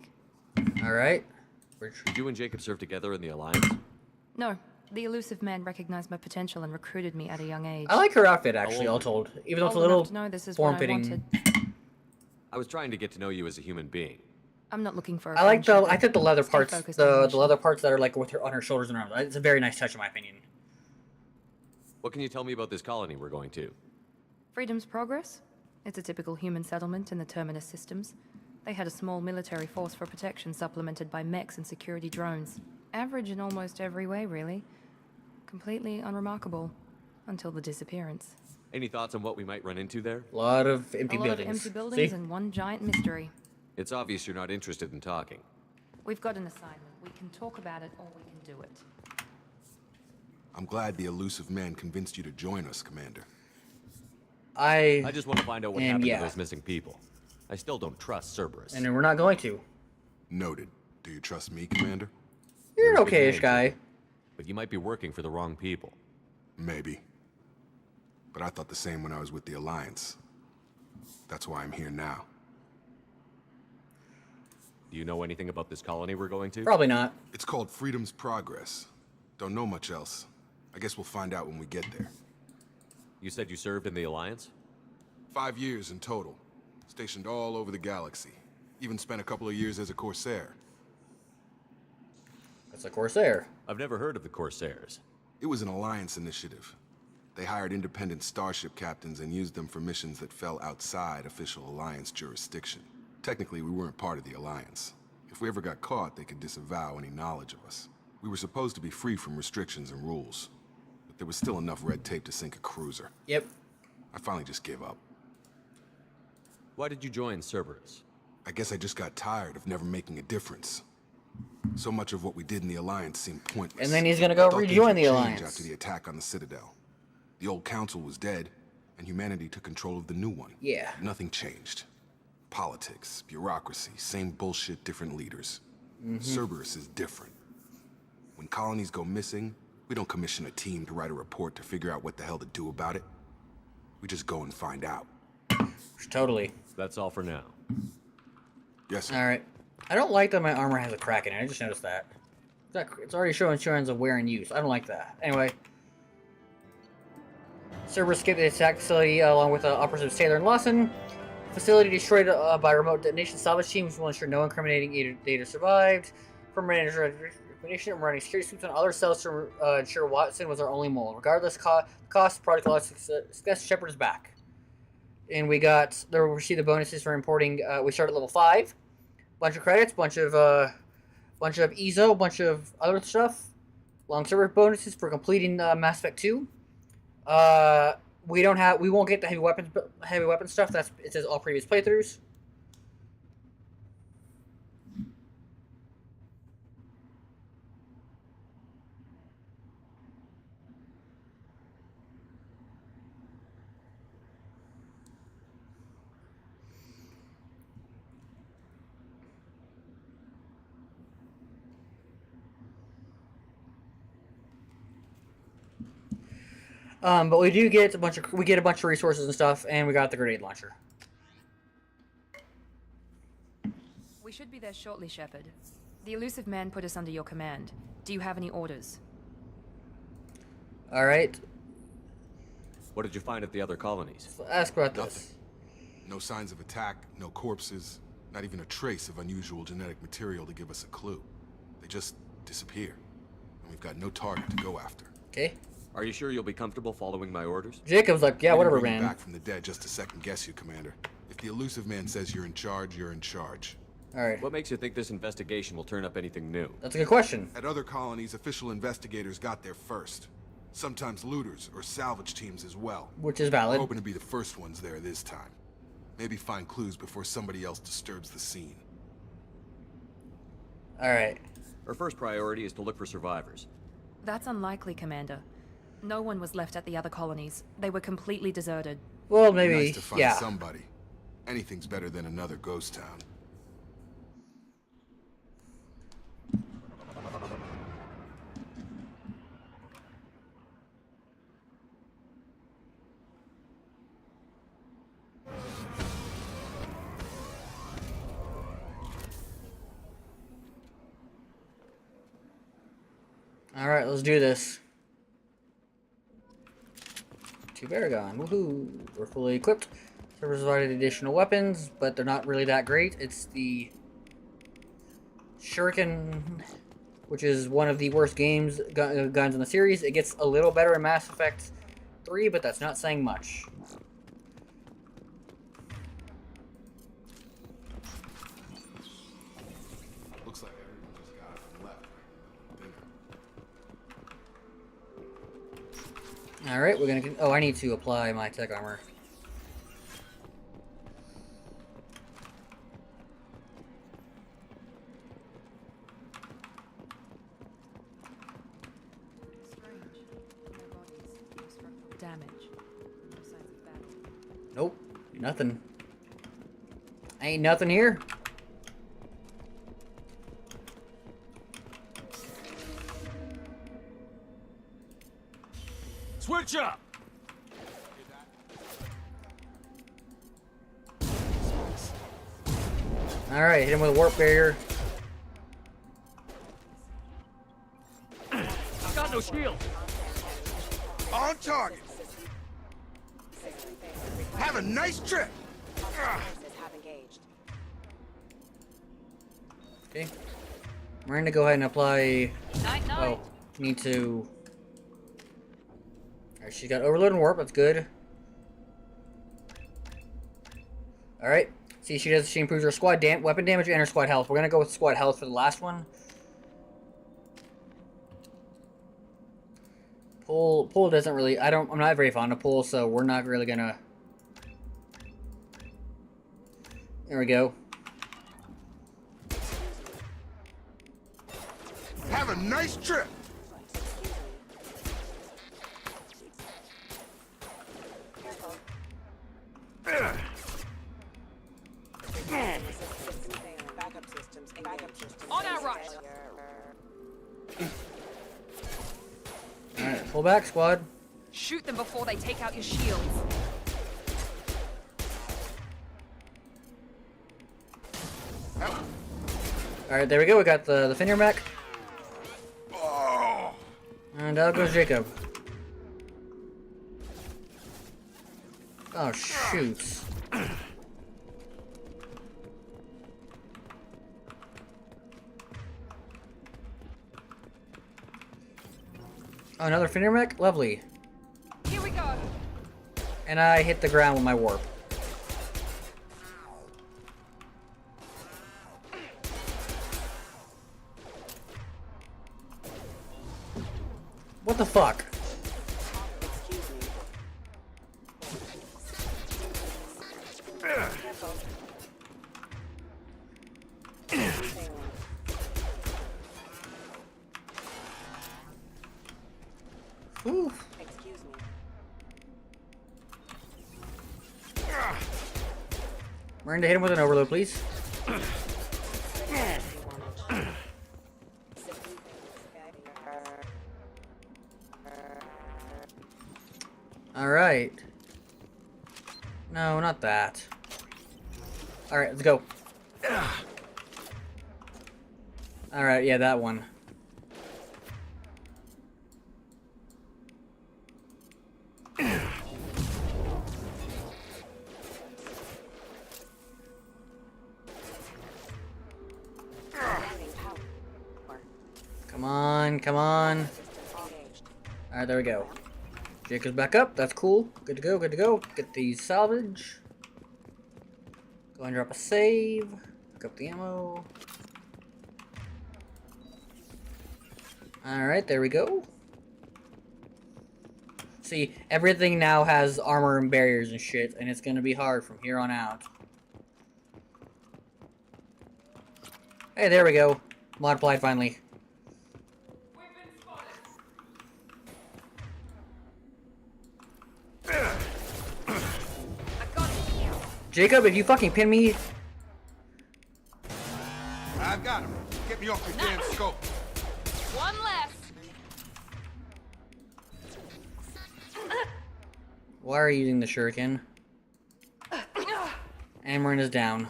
Alright. Did you and Jacob serve together in the Alliance? No, the elusive man recognized my potential and recruited me at a young age. I like her outfit, actually, all told. Even though it's a Old enough little to know this is what I form-fitting. wanted. I was trying to get to know you as a human being. I'm not looking for a I like the. friendship. I think the leather Stay parts, focused on the the mission. leather parts that are like with her on her shoulders and arms. It's a very nice touch, in my opinion. What can you tell me about this colony we're going to? Freedom's Progress? It's a typical human settlement in the Terminus systems. They had a small military force for protection supplemented by mechs and security drones. Average in almost every way, really. Completely unremarkable. Until the disappearance. Any thoughts on what we might run into there? A lot of empty A lot buildings. of empty buildings See? and one giant mystery. It's obvious you're not interested in talking. We've got an assignment. We can talk about it or we can do it. I'm glad the elusive man convinced you to join us, Commander. I just want to find out what happened yeah. to those missing people. I still don't trust Cerberus. And we're not going to. Noted. Do you trust me, Commander? You're an a good okay-ish man, guy. Jake, but you might be working for the wrong people. Maybe. But I thought the same when I was with the Alliance. That's why I'm here now. Do you know anything about this colony we're going to? Probably not. It's called Freedom's Progress. Don't know much else. I guess we'll find out when we get there. You said you served in the Alliance? 5 years in total. Stationed all over the galaxy. Even spent a couple of years as a Corsair. That's a Corsair. I've never heard of the Corsairs. It was an Alliance initiative. They hired independent starship captains and used them for missions that fell outside official Alliance jurisdiction. Technically, we weren't part of the Alliance. If we ever got caught, they could disavow any knowledge of us. We were supposed to be free from restrictions and rules. But there was still enough red tape to sink a cruiser. Yep. I finally just gave up. Why did you join Cerberus? I guess I just got tired of never making a difference. So much of what we did in the Alliance seemed pointless. And then he's gonna go Thought things rejoin would the change Alliance. after the attack on the Citadel. The old council was dead, and humanity took control of the new one. Yeah. Nothing changed. Politics, bureaucracy, same bullshit, different leaders. Cerberus is different. When colonies go missing, we don't commission a team to write a report to figure out what the hell to do about it. We just go and find out. Totally. That's all for now. Yes, sir. Alright. I don't like that my armor has a crack in it. I just noticed that. It's already showing signs of wear and use. I don't like that. Anyway. Cerberus escaped the attack facility along with Operatives Taylor and Lawson. Facility destroyed by remote detonation salvage teams will ensure no incriminating data survived. Permanent recommendation and running security sweeps on other cells to ensure Watson was our only mole. Regardless cost, product loss success, Shepard is back. And we received the bonuses for importing. We started at level 5. Bunch of credits, bunch of EZO, bunch of other stuff. Long server bonuses for completing Mass Effect 2. We won't get the heavy weapon stuff. It says all previous playthroughs. But we do get a bunch of resources and stuff, and we got the grenade launcher. We should be there shortly, Shepard. The elusive man put us under your command. Do you have any orders? Alright. What did you find at the other colonies? Ask about Nothing. this. No signs of attack, no corpses, not even a trace of unusual genetic material to give us a clue. They just disappear. And we've got no target to go after. Okay. Are you sure you'll be comfortable following my orders? Jacob's like, yeah, Maybe whatever, bring you man. back from the dead just to second guess you, Commander. If the elusive man says you're in charge, you're in charge. Alright. What makes you think this investigation will turn up anything new? That's a good question. At other colonies, official investigators got there first. Sometimes looters or salvage teams as well. Which is We're valid. hoping to be the first ones there this time. Maybe find clues before somebody else disturbs the scene. Alright. Our first priority is to look for survivors. That's unlikely, Commander. No one was left at the other colonies. They were completely deserted. Well, maybe, Nice to find yeah. somebody. Anything's better than another ghost town. Alright, let's do this. To Baragon. Woohoo! We're fully equipped. Servers provided additional weapons, but they're not really that great. It's the Shuriken, which is one of the worst guns in the series. It gets a little better in Mass Effect 3, but that's not saying much. Looks like everyone just got up and left. Then Alright, we're gonna... Oh, I need to apply my tech armor. Damage. No signs of battle. Nope. Nothing. Ain't nothing here. Switch up! Alright, hit him with a warp barrier. I've got no shield! On target. Have a nice trip. Have engaged. Okay. We're gonna go ahead and apply... Night, night. Oh, need to... Alright, she's got overload and warp, that's good. Alright. See, she improves her squad weapon damage and her squad health. We're gonna go with squad health for the last one. Pull doesn't really... I'm not very fond of pull, so we're not really gonna... There we go. Have a nice trip. On our right. Alright, pull back, squad. Shoot them before they take out your shields. Alright, there we go. We got the Fenrir mech. Oh. And out goes Jacob. Oh, shoot. Oh, another Fenrir mech? Lovely. Here we go. And I hit the ground with my warp. What the fuck? Ooh. Excuse me. We're going to hit him with an overload, please. Alright. No, not that. Alright, let's go. Alright, yeah, that one. Come on, come on. Alright, there we go. Jacob's back up. That's cool. Good to go, good to go. Get these salvage. Go and drop a save. Pick up the ammo. Alright, there we go. See, everything now has armor and barriers and shit, and it's gonna be hard from here on out. Hey, there we go. Mod applied finally. Jacob, if you fucking pin me... I've got him. Get me off your damn scope. One less. Why are you using the shuriken? Amarin is down.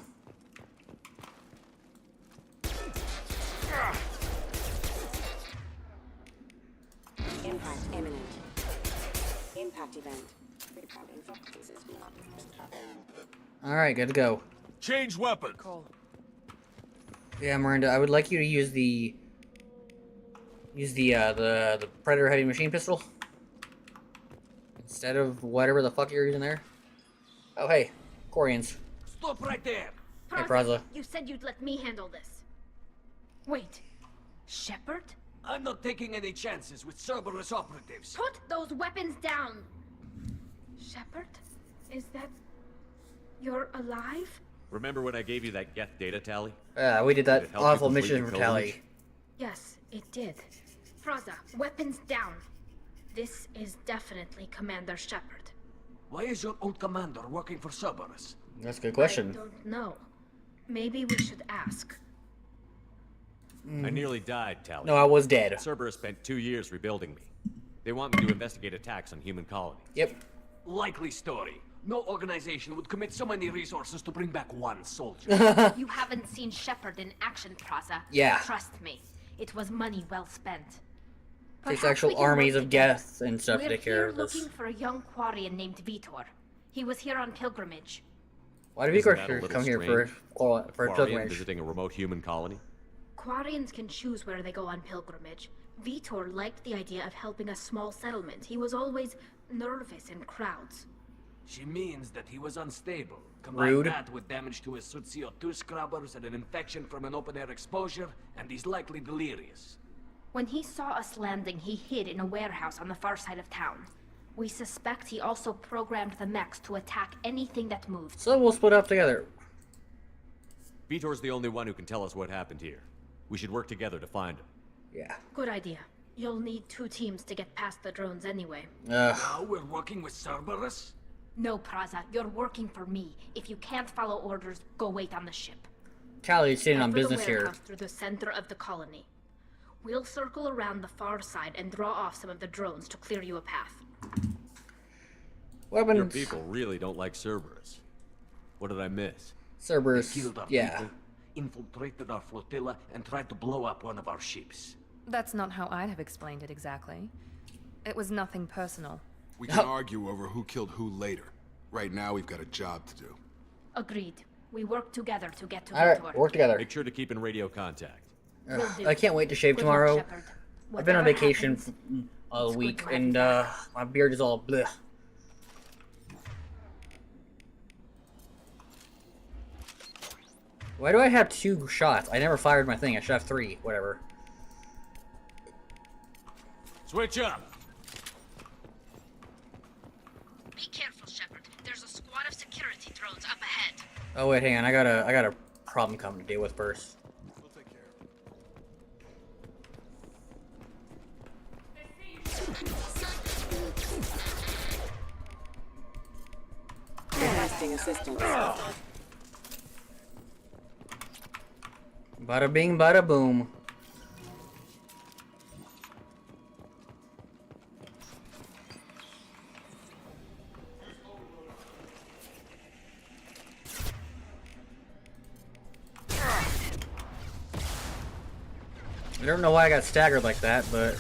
Impact imminent. Impact event. Alright, good to go. Change weapon. Cool. Yeah, Miranda, I would like you to use the Predator heavy machine pistol instead of whatever the fuck you're using there. Oh hey, Corians. Stop right there. Hey, Praza. You said you'd let me handle this. Wait, Shepard? I'm not taking any chances with Cerberus operatives. Put those weapons down! Shepard? Is that... You're alive? Remember when I gave you that Geth data tally? We did that Did it help you awful complete mission the brutality. pilgrimage? Yes, it did. Fraza, weapons down. This is definitely Commander Shepard. Why is your old commander working for Cerberus? That's a good question. I don't know. Maybe we should ask. I nearly died, Tally. No, I was dead. Cerberus spent 2 years rebuilding me. They want me to investigate attacks on human colonies. Yep. Likely story. No organization would commit so many resources to bring back one soldier. You haven't seen Shepard in action, Fraza. Yeah. Trust me, it was money well spent. Takes Perhaps actual we can armies work of together. Geth and stuff to We're take care here of this. looking for a young Quarian named Vitor. He was here on pilgrimage. Why did Isn't Vigor that a little come here for strange? Quarian pilgrimage? visiting a remote human colony? Quarians can choose where they go on pilgrimage. Vitor liked the idea of helping a small settlement. He was always nervous in crowds. She means that he was unstable. Combine Rude. that with damage to his suit CO2 scrubbers and an infection from an open-air exposure, and he's likely delirious. When he saw us landing, he hid in a warehouse on the far side of town. We suspect he also programmed the mechs to attack anything that moved. So we'll split up together. Vitor's the only one who can tell us what happened here. We should work together to find him. Yeah. Good idea. You'll need 2 teams to get past the drones anyway. Now we're working with Cerberus? No, Praza, you're working for me. If you can't follow orders, go wait on the ship. Tally's sitting Head on for the business here. warehouse through the center of the colony. We'll circle around the far side and draw off some of the drones to clear you a path. Your Weapons. people really don't like Cerberus. What did I miss? Cerberus. They killed our Yeah. people, infiltrated our flotilla, and tried to blow up one of our ships. That's not how I'd have explained it exactly. It was nothing personal. We can argue over who killed who later. Right now, we've got a job to do. Agreed. We work together to get to Alright, Vitor. work together. Make sure to keep in radio contact. Will do. I can't wait to shave Good luck, tomorrow. Shepard. I've been on Whatever vacation happens, all it's good week, to have and you back. my beard is all bleh. Why do I have 2 shots? I never fired my thing. I should have 3. Whatever. Switch up! Be careful, Shepard. There's a squad of security drones up ahead. Oh wait, hang on. I got a problem coming to deal with first. We'll take care of it. Requesting assistance. Bada bing, bada boom. I don't know why I got staggered like that, but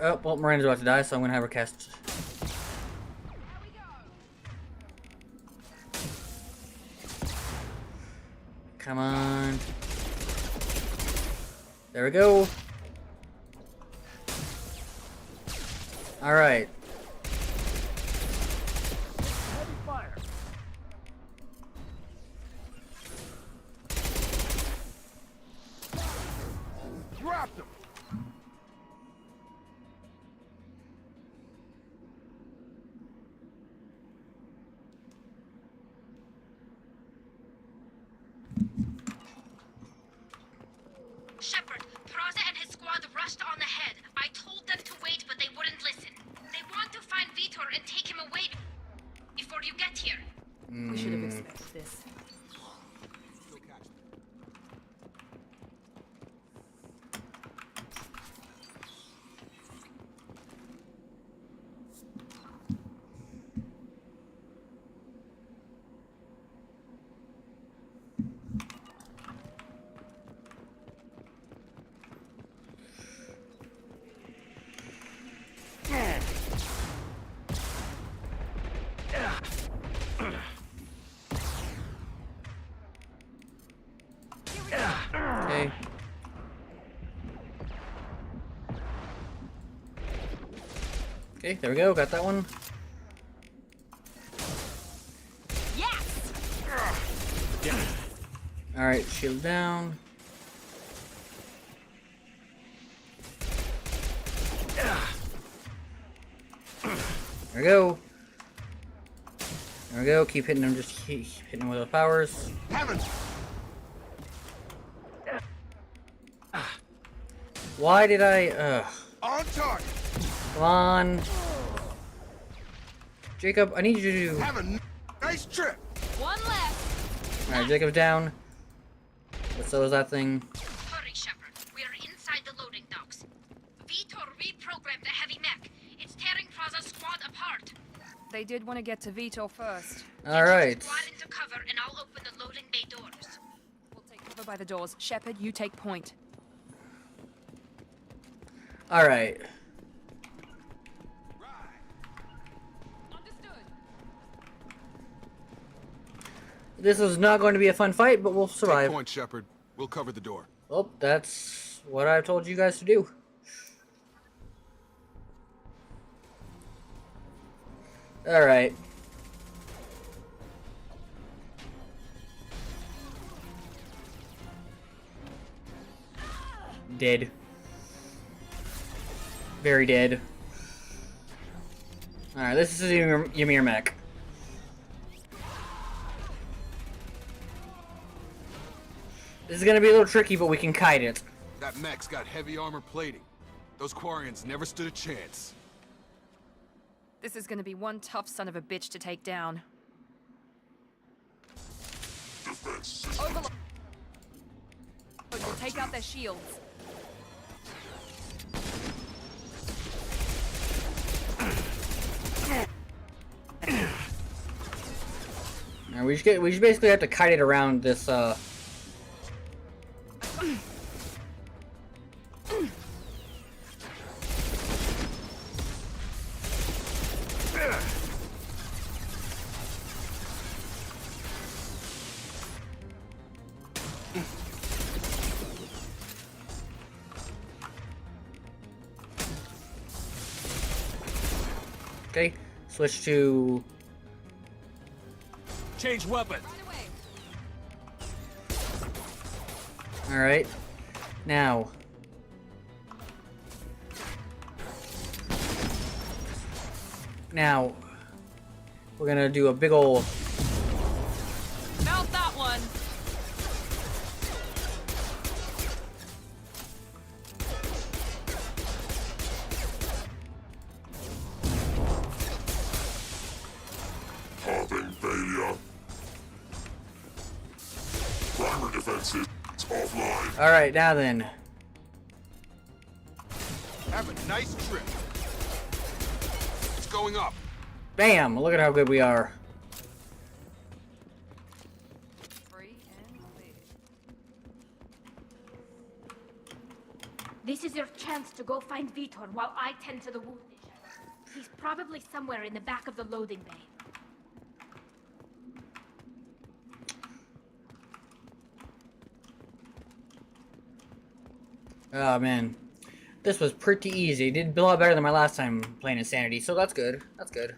oh, well, Miranda's about to die, so I'm gonna have her cast. Come on. There we go. Alright. Heavy fire. Dropped him! Shepard, Praza and his squad rushed on ahead. I told them to wait, but they wouldn't listen. They want Okay, there we go. Got that one. Yes! Alright, shield down. There we go. There we go. Keep hitting him. Just keep hitting him with those powers. Why did I? On target. Come on. Jacob, I need you to do. Have a nice trip. One left. Alright, Jacob's down. But so is that thing. Hurry, Shepard. We are inside the loading docks. Vitor reprogrammed the heavy mech. It's tearing Praza's squad apart. They did want to get to Vito first. Alright. Squad into cover, and I'll open the loading bay doors. We'll take cover by the doors. Shepard, you take point. Alright. Understood. This is not going to be a fun fight, but we'll survive. Take point, Shepard. We'll cover the door. Well, that's what I told you guys to do. Alright. Dead. Very dead. Alright, this is Ymir mech. This is gonna be a little tricky, but we can kite it. That mech's got heavy armor plating. Those Quarians never stood a chance. This is gonna be one tough son of a bitch to take down. Overload. We'll take out their shields. Now we just basically have to kite it around this Okay, switch to change weapon. all right. Now we're gonna do a big ol' Mount that one. Popping failure. Primer defenses offline. all right, now then. Have a nice trip. It's going up. Bam! Look at how good we are. Free and clear. This is your chance to go find Vitor while I tend to the wounded. He's probably somewhere in the back of the loading bay. Oh man, this was pretty easy. It did a lot better than my last time playing Insanity, so that's good. That's good.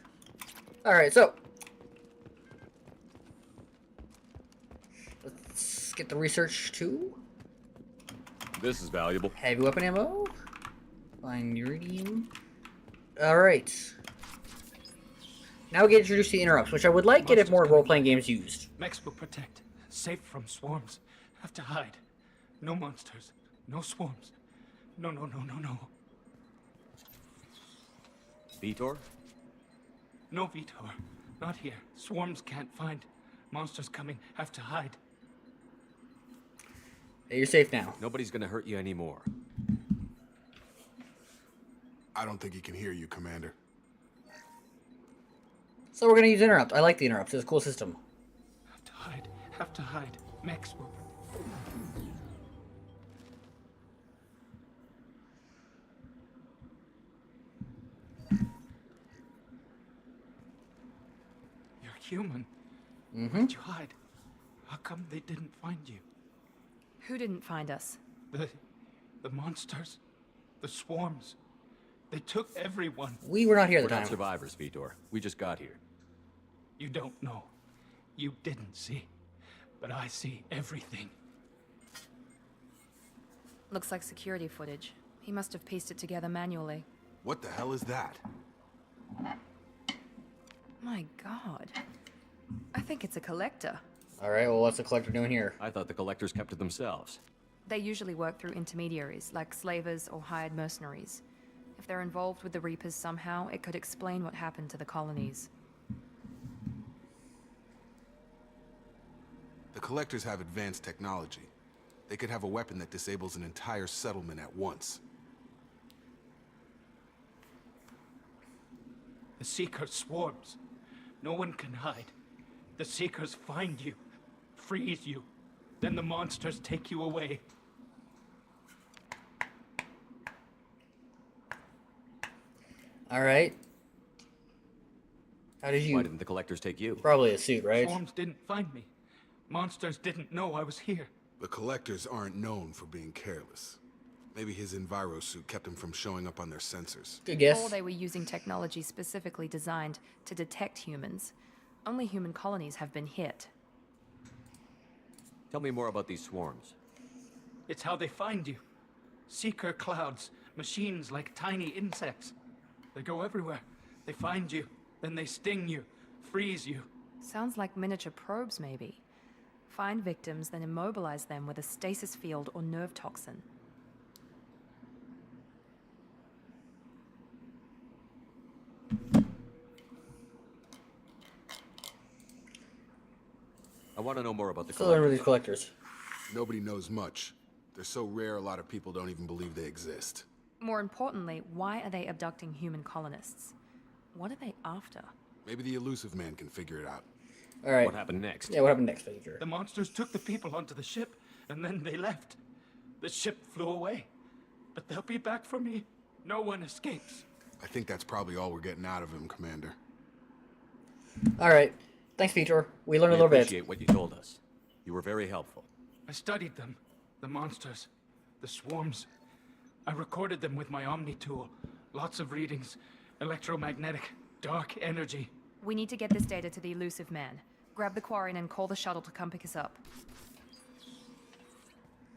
All right, so let's get the research too. This is valuable. Heavy weapon ammo. Fine iridium. All right. Now we get introduced to the interrupts, which I would like it if more role-playing games used. Mechs will protect. Safe from swarms. Have to hide. No monsters. No swarms. No. Vitor? No, Vitor. Not here. Swarms can't find. Monsters coming. Have to hide. Hey, you're safe now. Nobody's gonna hurt you anymore. I don't think he can hear you, Commander. So we're gonna use interrupt. I like the interrupts. It's a cool system. Have to hide. Have to hide. Mechs will. You're human. Where'd you hide? How come they didn't find you? Who didn't find us? The monsters. The swarms. They took everyone. We were not here at We're the not time. survivors, Vitor. We just got here. You don't know. You didn't see. But I see everything. Looks like security footage. He must have pieced it together manually. What the hell is that? My god. I think it's a collector. Alright, well, what's the collector doing here? I thought the collectors kept to themselves. They usually work through intermediaries, like slavers or hired mercenaries. If they're involved with the Reapers somehow, it could explain what happened to the colonies. The collectors have advanced technology. They could have a weapon that disables an entire settlement at once. The Seeker swarms. No one can hide. The Seekers find you, freeze you. Then the monsters take you away. Alright. How did you... Why didn't the collectors take you? Probably a suit, right? Swarms didn't find me. Monsters didn't know I was here. The collectors aren't known for being careless. Maybe his enviro suit kept him from showing up on their sensors. Good guess. Or they were using technology specifically designed to detect humans. Only human colonies have been hit. Tell me more about these swarms. It's how they find you. Seeker clouds, machines like tiny insects. They go everywhere. They find you, then they sting you, freeze you. Sounds like miniature probes, maybe. Find victims, then immobilize them with a stasis field or nerve toxin. I want to know more about the So learn with collectors. these collectors. Nobody knows much. They're so rare, a lot of people don't even believe they exist. More importantly, why are they abducting human colonists? What are they after? Maybe the elusive man can figure it out. Alright. What happened next? Yeah, what happened next, Victor? The monsters took the people onto the ship, and then they left. The ship flew away. But they'll be back for me. No one escapes. I think that's probably all we're getting out of him, Commander. Alright. Thanks, Victor. We learned a little I bit. appreciate what you told us. You were very helpful. I studied them. The monsters. The swarms. I recorded them with my Omni tool. Lots of readings. Electromagnetic. Dark energy. We need to get this data to the elusive man. Grab the quarry and call the shuttle to come pick us up.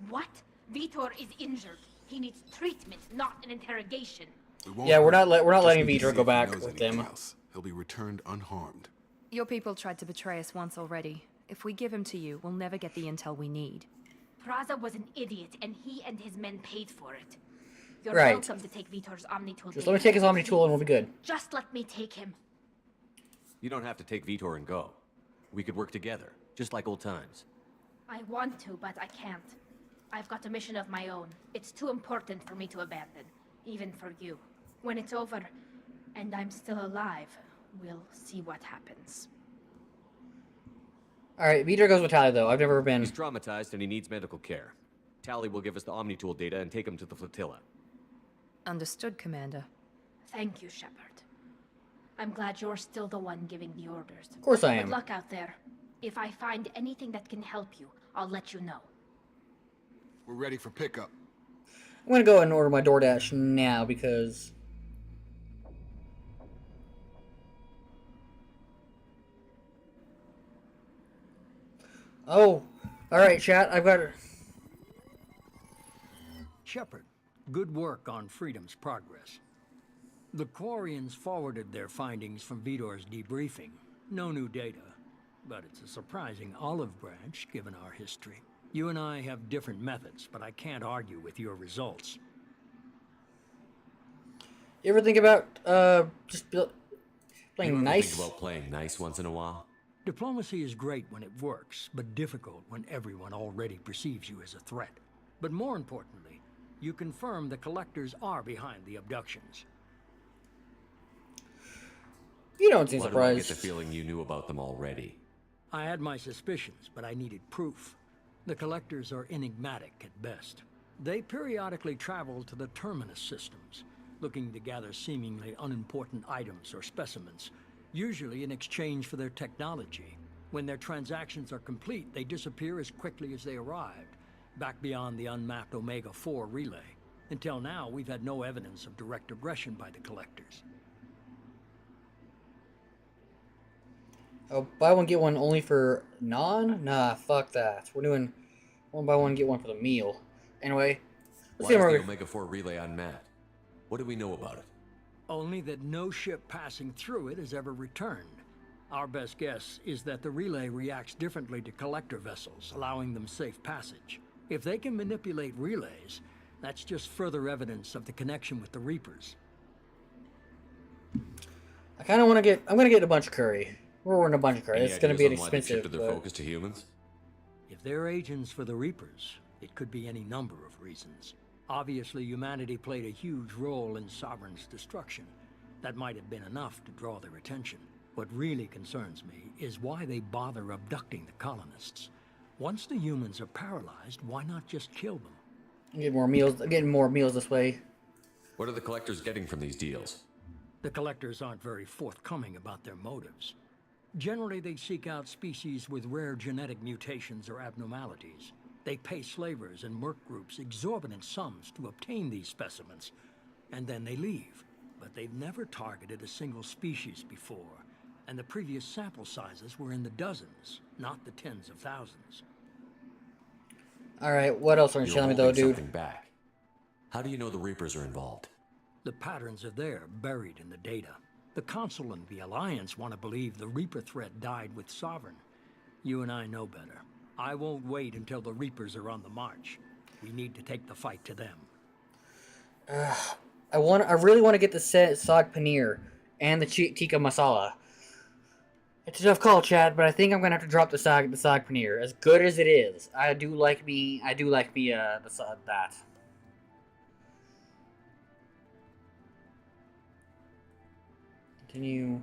What? Vitor is injured. He needs treatment, not an interrogation. Yeah, we're not Just letting need to Victor see go if he back knows with anything them. else. He'll be returned unharmed. Your people tried to betray us once already. If we give him to you, we'll never get the intel we need. Praza was an idiot, and he and his men paid for it. You're Right. welcome to take Vitor's Omni tool. Just let me take his Omni tool and we'll be good. Just let me take him. You don't have to take Vitor and go. We could work together, just like old times. I want to, but I can't. I've got a mission of my own. It's too important for me to abandon, even for you. When it's over, and I'm still alive, we'll see what happens. Alright, Victor goes with Tally, though. I've never been... He's traumatized and he needs medical care. Tally will give us the Omni tool data and take him to the flotilla. Understood, Commander. Thank you, Shepard. I'm glad you're still the one giving the orders. Of course I am. Good luck out there. If I find anything that can help you, I'll let you know. We're ready for pickup. I'm gonna go and order my DoorDash now because... Oh, alright, chat. I've got... Shepard, good work on Freedom's progress. The Quarians forwarded their findings from Vitor's debriefing. No new data, but it's a surprising olive branch given our history. You and I have different methods, but I can't argue with your results. You ever think about, just You playing ever nice? think about playing nice once in a while? Diplomacy is great when it works, but difficult when everyone already perceives you as a threat. But more importantly, you confirm the collectors are behind the abductions. You don't seem Why do I get surprised. the feeling you knew about them already? I had my suspicions, but I needed proof. The collectors are enigmatic at best. They periodically travel to the terminus systems, looking to gather seemingly unimportant items or specimens, usually in exchange for their technology. When their transactions are complete, they disappear as quickly as they arrived, back beyond the unmapped Omega-4 relay. Until now, we've had no evidence of direct aggression by the Collectors. Oh, buy one, get one only for non? Nah, fuck that. We're doing one buy one, get one for the meal. Anyway, let's Why see is more. the Omega-4 relay unmanned? What do we know about it? Only that no ship passing through it has ever returned. Our best guess is that the relay reacts differently to Collector vessels, allowing them safe passage. If they can manipulate relays, that's just further evidence of the connection with the Reapers. I kind of want to get. I'm gonna get a bunch of curry. We're ordering a bunch of curry. Any It's gonna ideas be on why they've expensive. shifted their But focus to humans? If they're agents for the Reapers, it could be any number of reasons. Obviously, humanity played a huge role in Sovereign's destruction. That might have been enough to draw their attention. What really concerns me is why they bother abducting the colonists. Once the humans are paralyzed, why not just kill them? get more meals. Getting more meals this way. What are the Collectors getting from these deals? The Collectors aren't very forthcoming about their motives. Generally, they seek out species with rare genetic mutations or abnormalities. They pay slavers and merc groups exorbitant sums to obtain these specimens, and then they leave. But they've never targeted a single species before, and the previous sample sizes were in the dozens, not the tens of thousands. Alright, what else are you telling me though, dude? Something back. How do you know the Reapers are involved? The patterns are there, buried in the data. The Council and the Alliance want to believe the Reaper threat died with Sovereign. You and I know better. I won't wait until the Reapers are on the march. We need to take the fight to them. I really want to get the sag paneer and the tikka masala. It's a tough call, Chad, but I think I'm gonna have to drop the sag paneer. As good as it is, I do like that. Continue.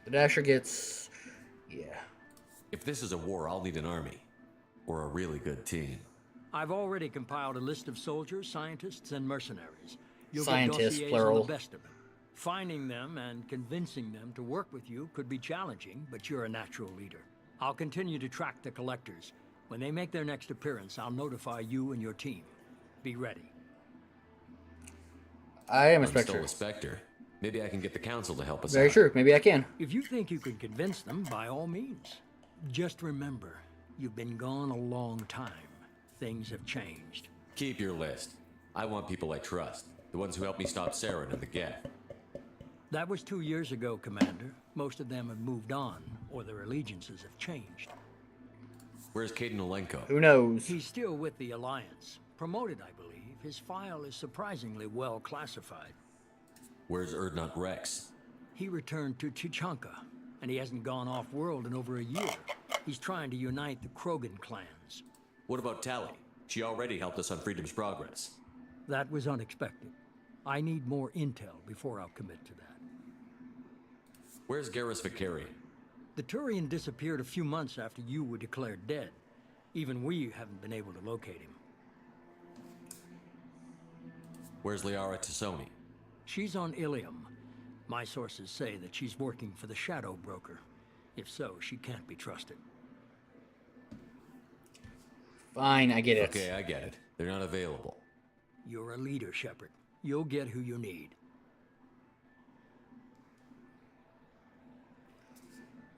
The Dasher gets, yeah. If this is a war, I'll need an army. Or a really good team. I've already compiled a list of soldiers, scientists, and mercenaries. You'll Scientists, get dossiers plural. on the best of them. Finding them and convincing them to work with you could be challenging, but you're a natural leader. I'll continue to track the Collectors. When they make their next appearance, I'll notify you and your team. Be ready. I am a I'm Spectre. still a Spectre. Maybe I can get the Council to help us Very out. true. Maybe I can. If you think you can convince them, by all means. Just remember, you've been gone a long time. Things have changed. Keep your list. I want people I trust. The ones who helped me stop Saren and the Geth. That was 2 years ago, Commander. Most of them have moved on, or their allegiances have changed. Where's Caden Olenko? Who knows? He's still with the Alliance. Promoted, I believe. His file is surprisingly well classified. Where's Erdnot Rex? He returned to Chichanka, and he hasn't gone off-world in over a year. He's trying to unite the Krogan clans. What about Tally? She already helped us on Freedom's Progress. That was unexpected. I need more intel before I'll commit to that. Where's Garrus Vicari? The Turian disappeared a few months after you were declared dead. Even we haven't been able to locate him. Where's Liara Tassoni? She's on Ilium. My sources say that she's working for the Shadow Broker. If so, she can't be trusted. Fine, I get it. Okay, I get it. They're not available. You're a leader, Shepard. You'll get who you need.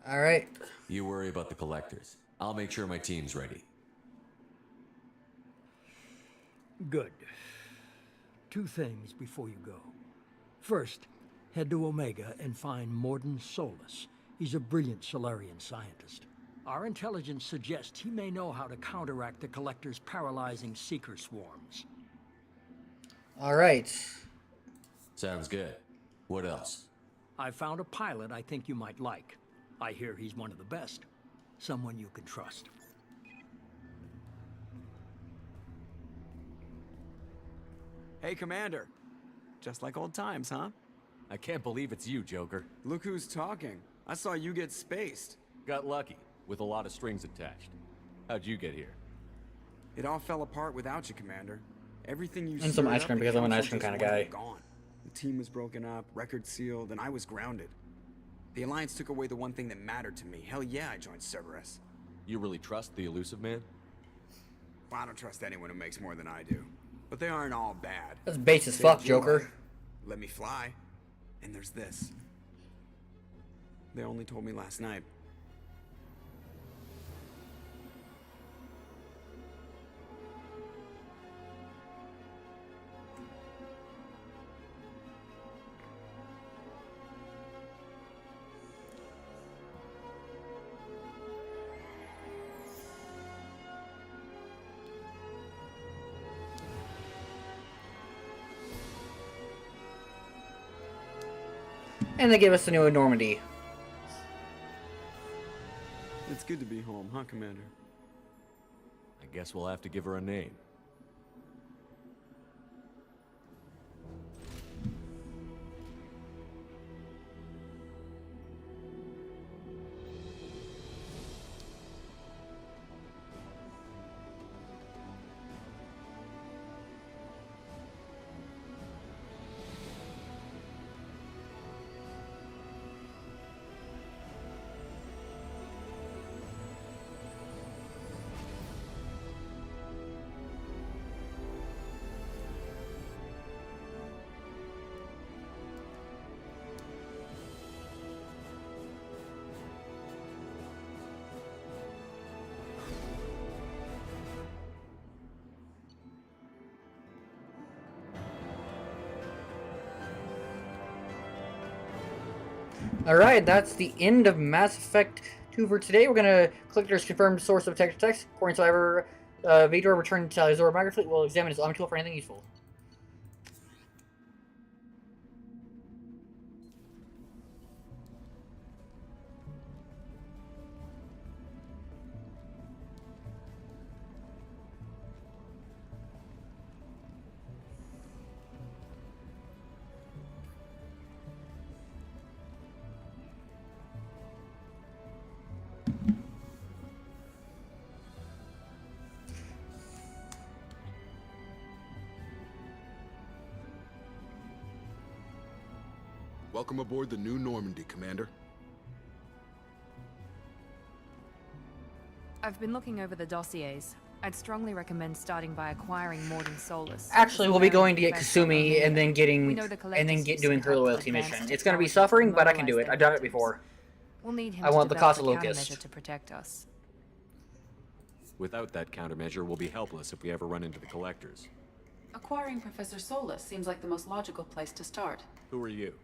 Alright. You worry about the Collectors. I'll make sure my team's ready. Good. 2 things before you go. First, head to Omega and find Morden Solus. He's a brilliant Solarian scientist. Our intelligence suggests he may know how to counteract the Collector's paralyzing Seeker swarms. Alright. Sounds good. What else? I found a pilot I think you might like. I hear he's one of the best. Someone you can trust. Hey, Commander. Just like old times, huh? I can't believe it's you, Joker. Look who's talking. I saw you get spaced. Got lucky, with a lot of strings attached. How'd you get here? It all fell apart without you, Commander. Everything you And some stirred ice up, cream the because I'm an Council ice cream just kind of wanted guy. Gone. The team was broken up, record sealed, and I was grounded. The Alliance took away the one thing that mattered to me. Hell yeah, I joined Cerberus. You really trust the elusive man? Well, I don't trust anyone who makes more than I do. But they aren't all bad. That's base as Saved fuck, your Joker. life, let me fly. And there's this. They only told me last night. And they give us the new Normandy. It's good to be home, huh, Commander? I guess we'll have to give her a name. Alright, that's the end of Mass Effect 2 for today. We're gonna click this confirmed source of text. According to Cyber, Vador returned to Azor Micro Fleet will examine his Omni tool for anything useful. Welcome aboard the new Normandy, Commander. I've been looking over the dossiers. I'd strongly recommend starting by acquiring Morden Solus. Actually, we'll be going to get Kasumi and then We know the doing her loyalty advanced mission. It's gonna be technology suffering, to but I can do mobilize it. I've their done it victims. before. We'll need him I want to the develop Casa a Locust. countermeasure to protect us. Without that countermeasure, we'll be helpless if we ever run into the Collectors. Acquiring Professor Solus seems like the most logical place to start. Who are you?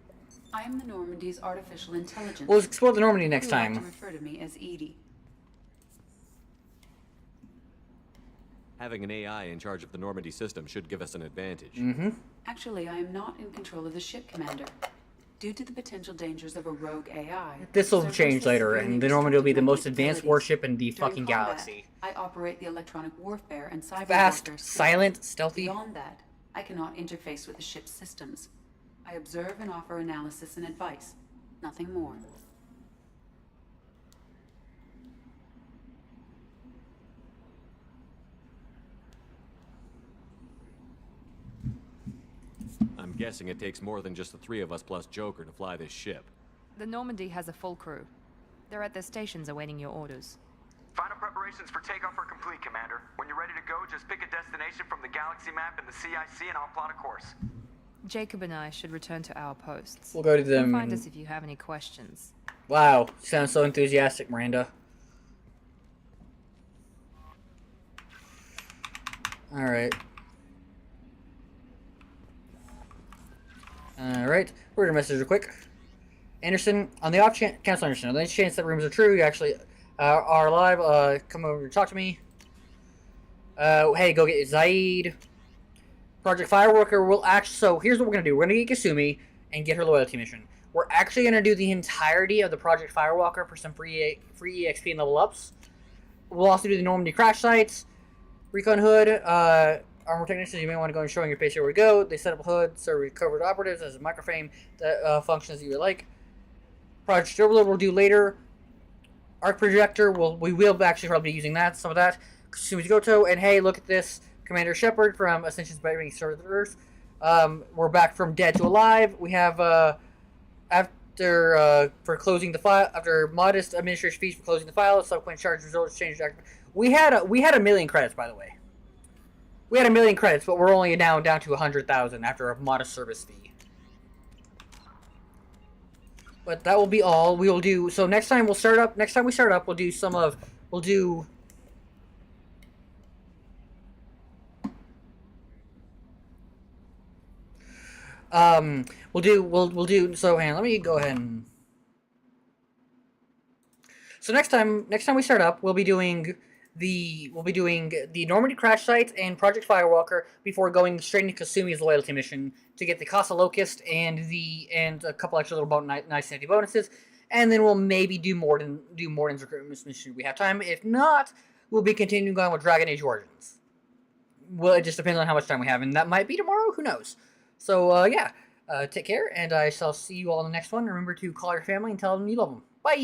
I am the Normandy's artificial intelligence. We'll explore the Normandy next You like time. to refer to me as Edie. Having an AI in charge of the Normandy system should give us an advantage. Mm-hmm. Actually, I am not in control of the ship, Commander. Due to the potential dangers of a rogue AI, This will Cerberus change has later, severely and the Normandy will be the restricted my most advanced capabilities. warship in the During fucking combat, galaxy. I operate the electronic warfare and cyber Fast, warfare skills. silent, stealthy. Beyond that, I cannot interface with the ship's systems. I observe and offer analysis and advice. Nothing more. I'm guessing it takes more than just the three of us plus Joker to fly this ship. The Normandy has a full crew. They're at their stations awaiting your orders. Final preparations for takeoff are complete, Commander. When you're ready to go, just pick a destination from the galaxy map and the CIC and I'll plot a course. Jacob and I should return to our posts. We'll go to them. Come find us if you have any questions. Wow, sounds so enthusiastic, Miranda. Alright. Alright, we're gonna message real quick. Anderson, on the off chance, Council Anderson, on the chance that rumors are true, you actually are alive, come over and talk to me. Hey, go get Zaid. Project Fireworker will actually, so here's what we're gonna do. We're gonna get Kasumi and get her loyalty mission. We're actually gonna do the entirety of the Project Firewalker for some free EXP and level ups. We'll also do the Normandy crash sites, Recon Hood, armor technicians. You may want to go and showing your base where we go. They set up a hood, so recovered operatives as a microframe that functions as you would like. Project Overload we'll do later. Arc projector, we will actually probably be using that, some of that. Kasumi's Goto, and hey, look at this. Commander Shepard from Ascension's Bearing Servers. We're back from dead to alive. We have, for closing the file, after modest administration fees for closing the file, subsequent charge results change. We had a million credits, by the way. We had a million credits, but we're only now down to 100,000 after a modest service fee. But that will be all we will do. So next time we start up, we'll do we'll do. We'll do. So, hang on, let me go ahead and. So next time we start up, we'll be doing the Normandy crash site and Project Firewalker before going straight into Kasumi's loyalty mission to get the Casa Locust and a couple extra little nice nifty bonuses, and then we'll maybe do Morden's recruitment mission if we have time. If not, we'll be continuing on with Dragon Age Origins. Well, it just depends on how much time we have, and that might be tomorrow. Who knows? So yeah, take care, and I shall see you all in the next one. Remember to call your family and tell them you love them. Bye.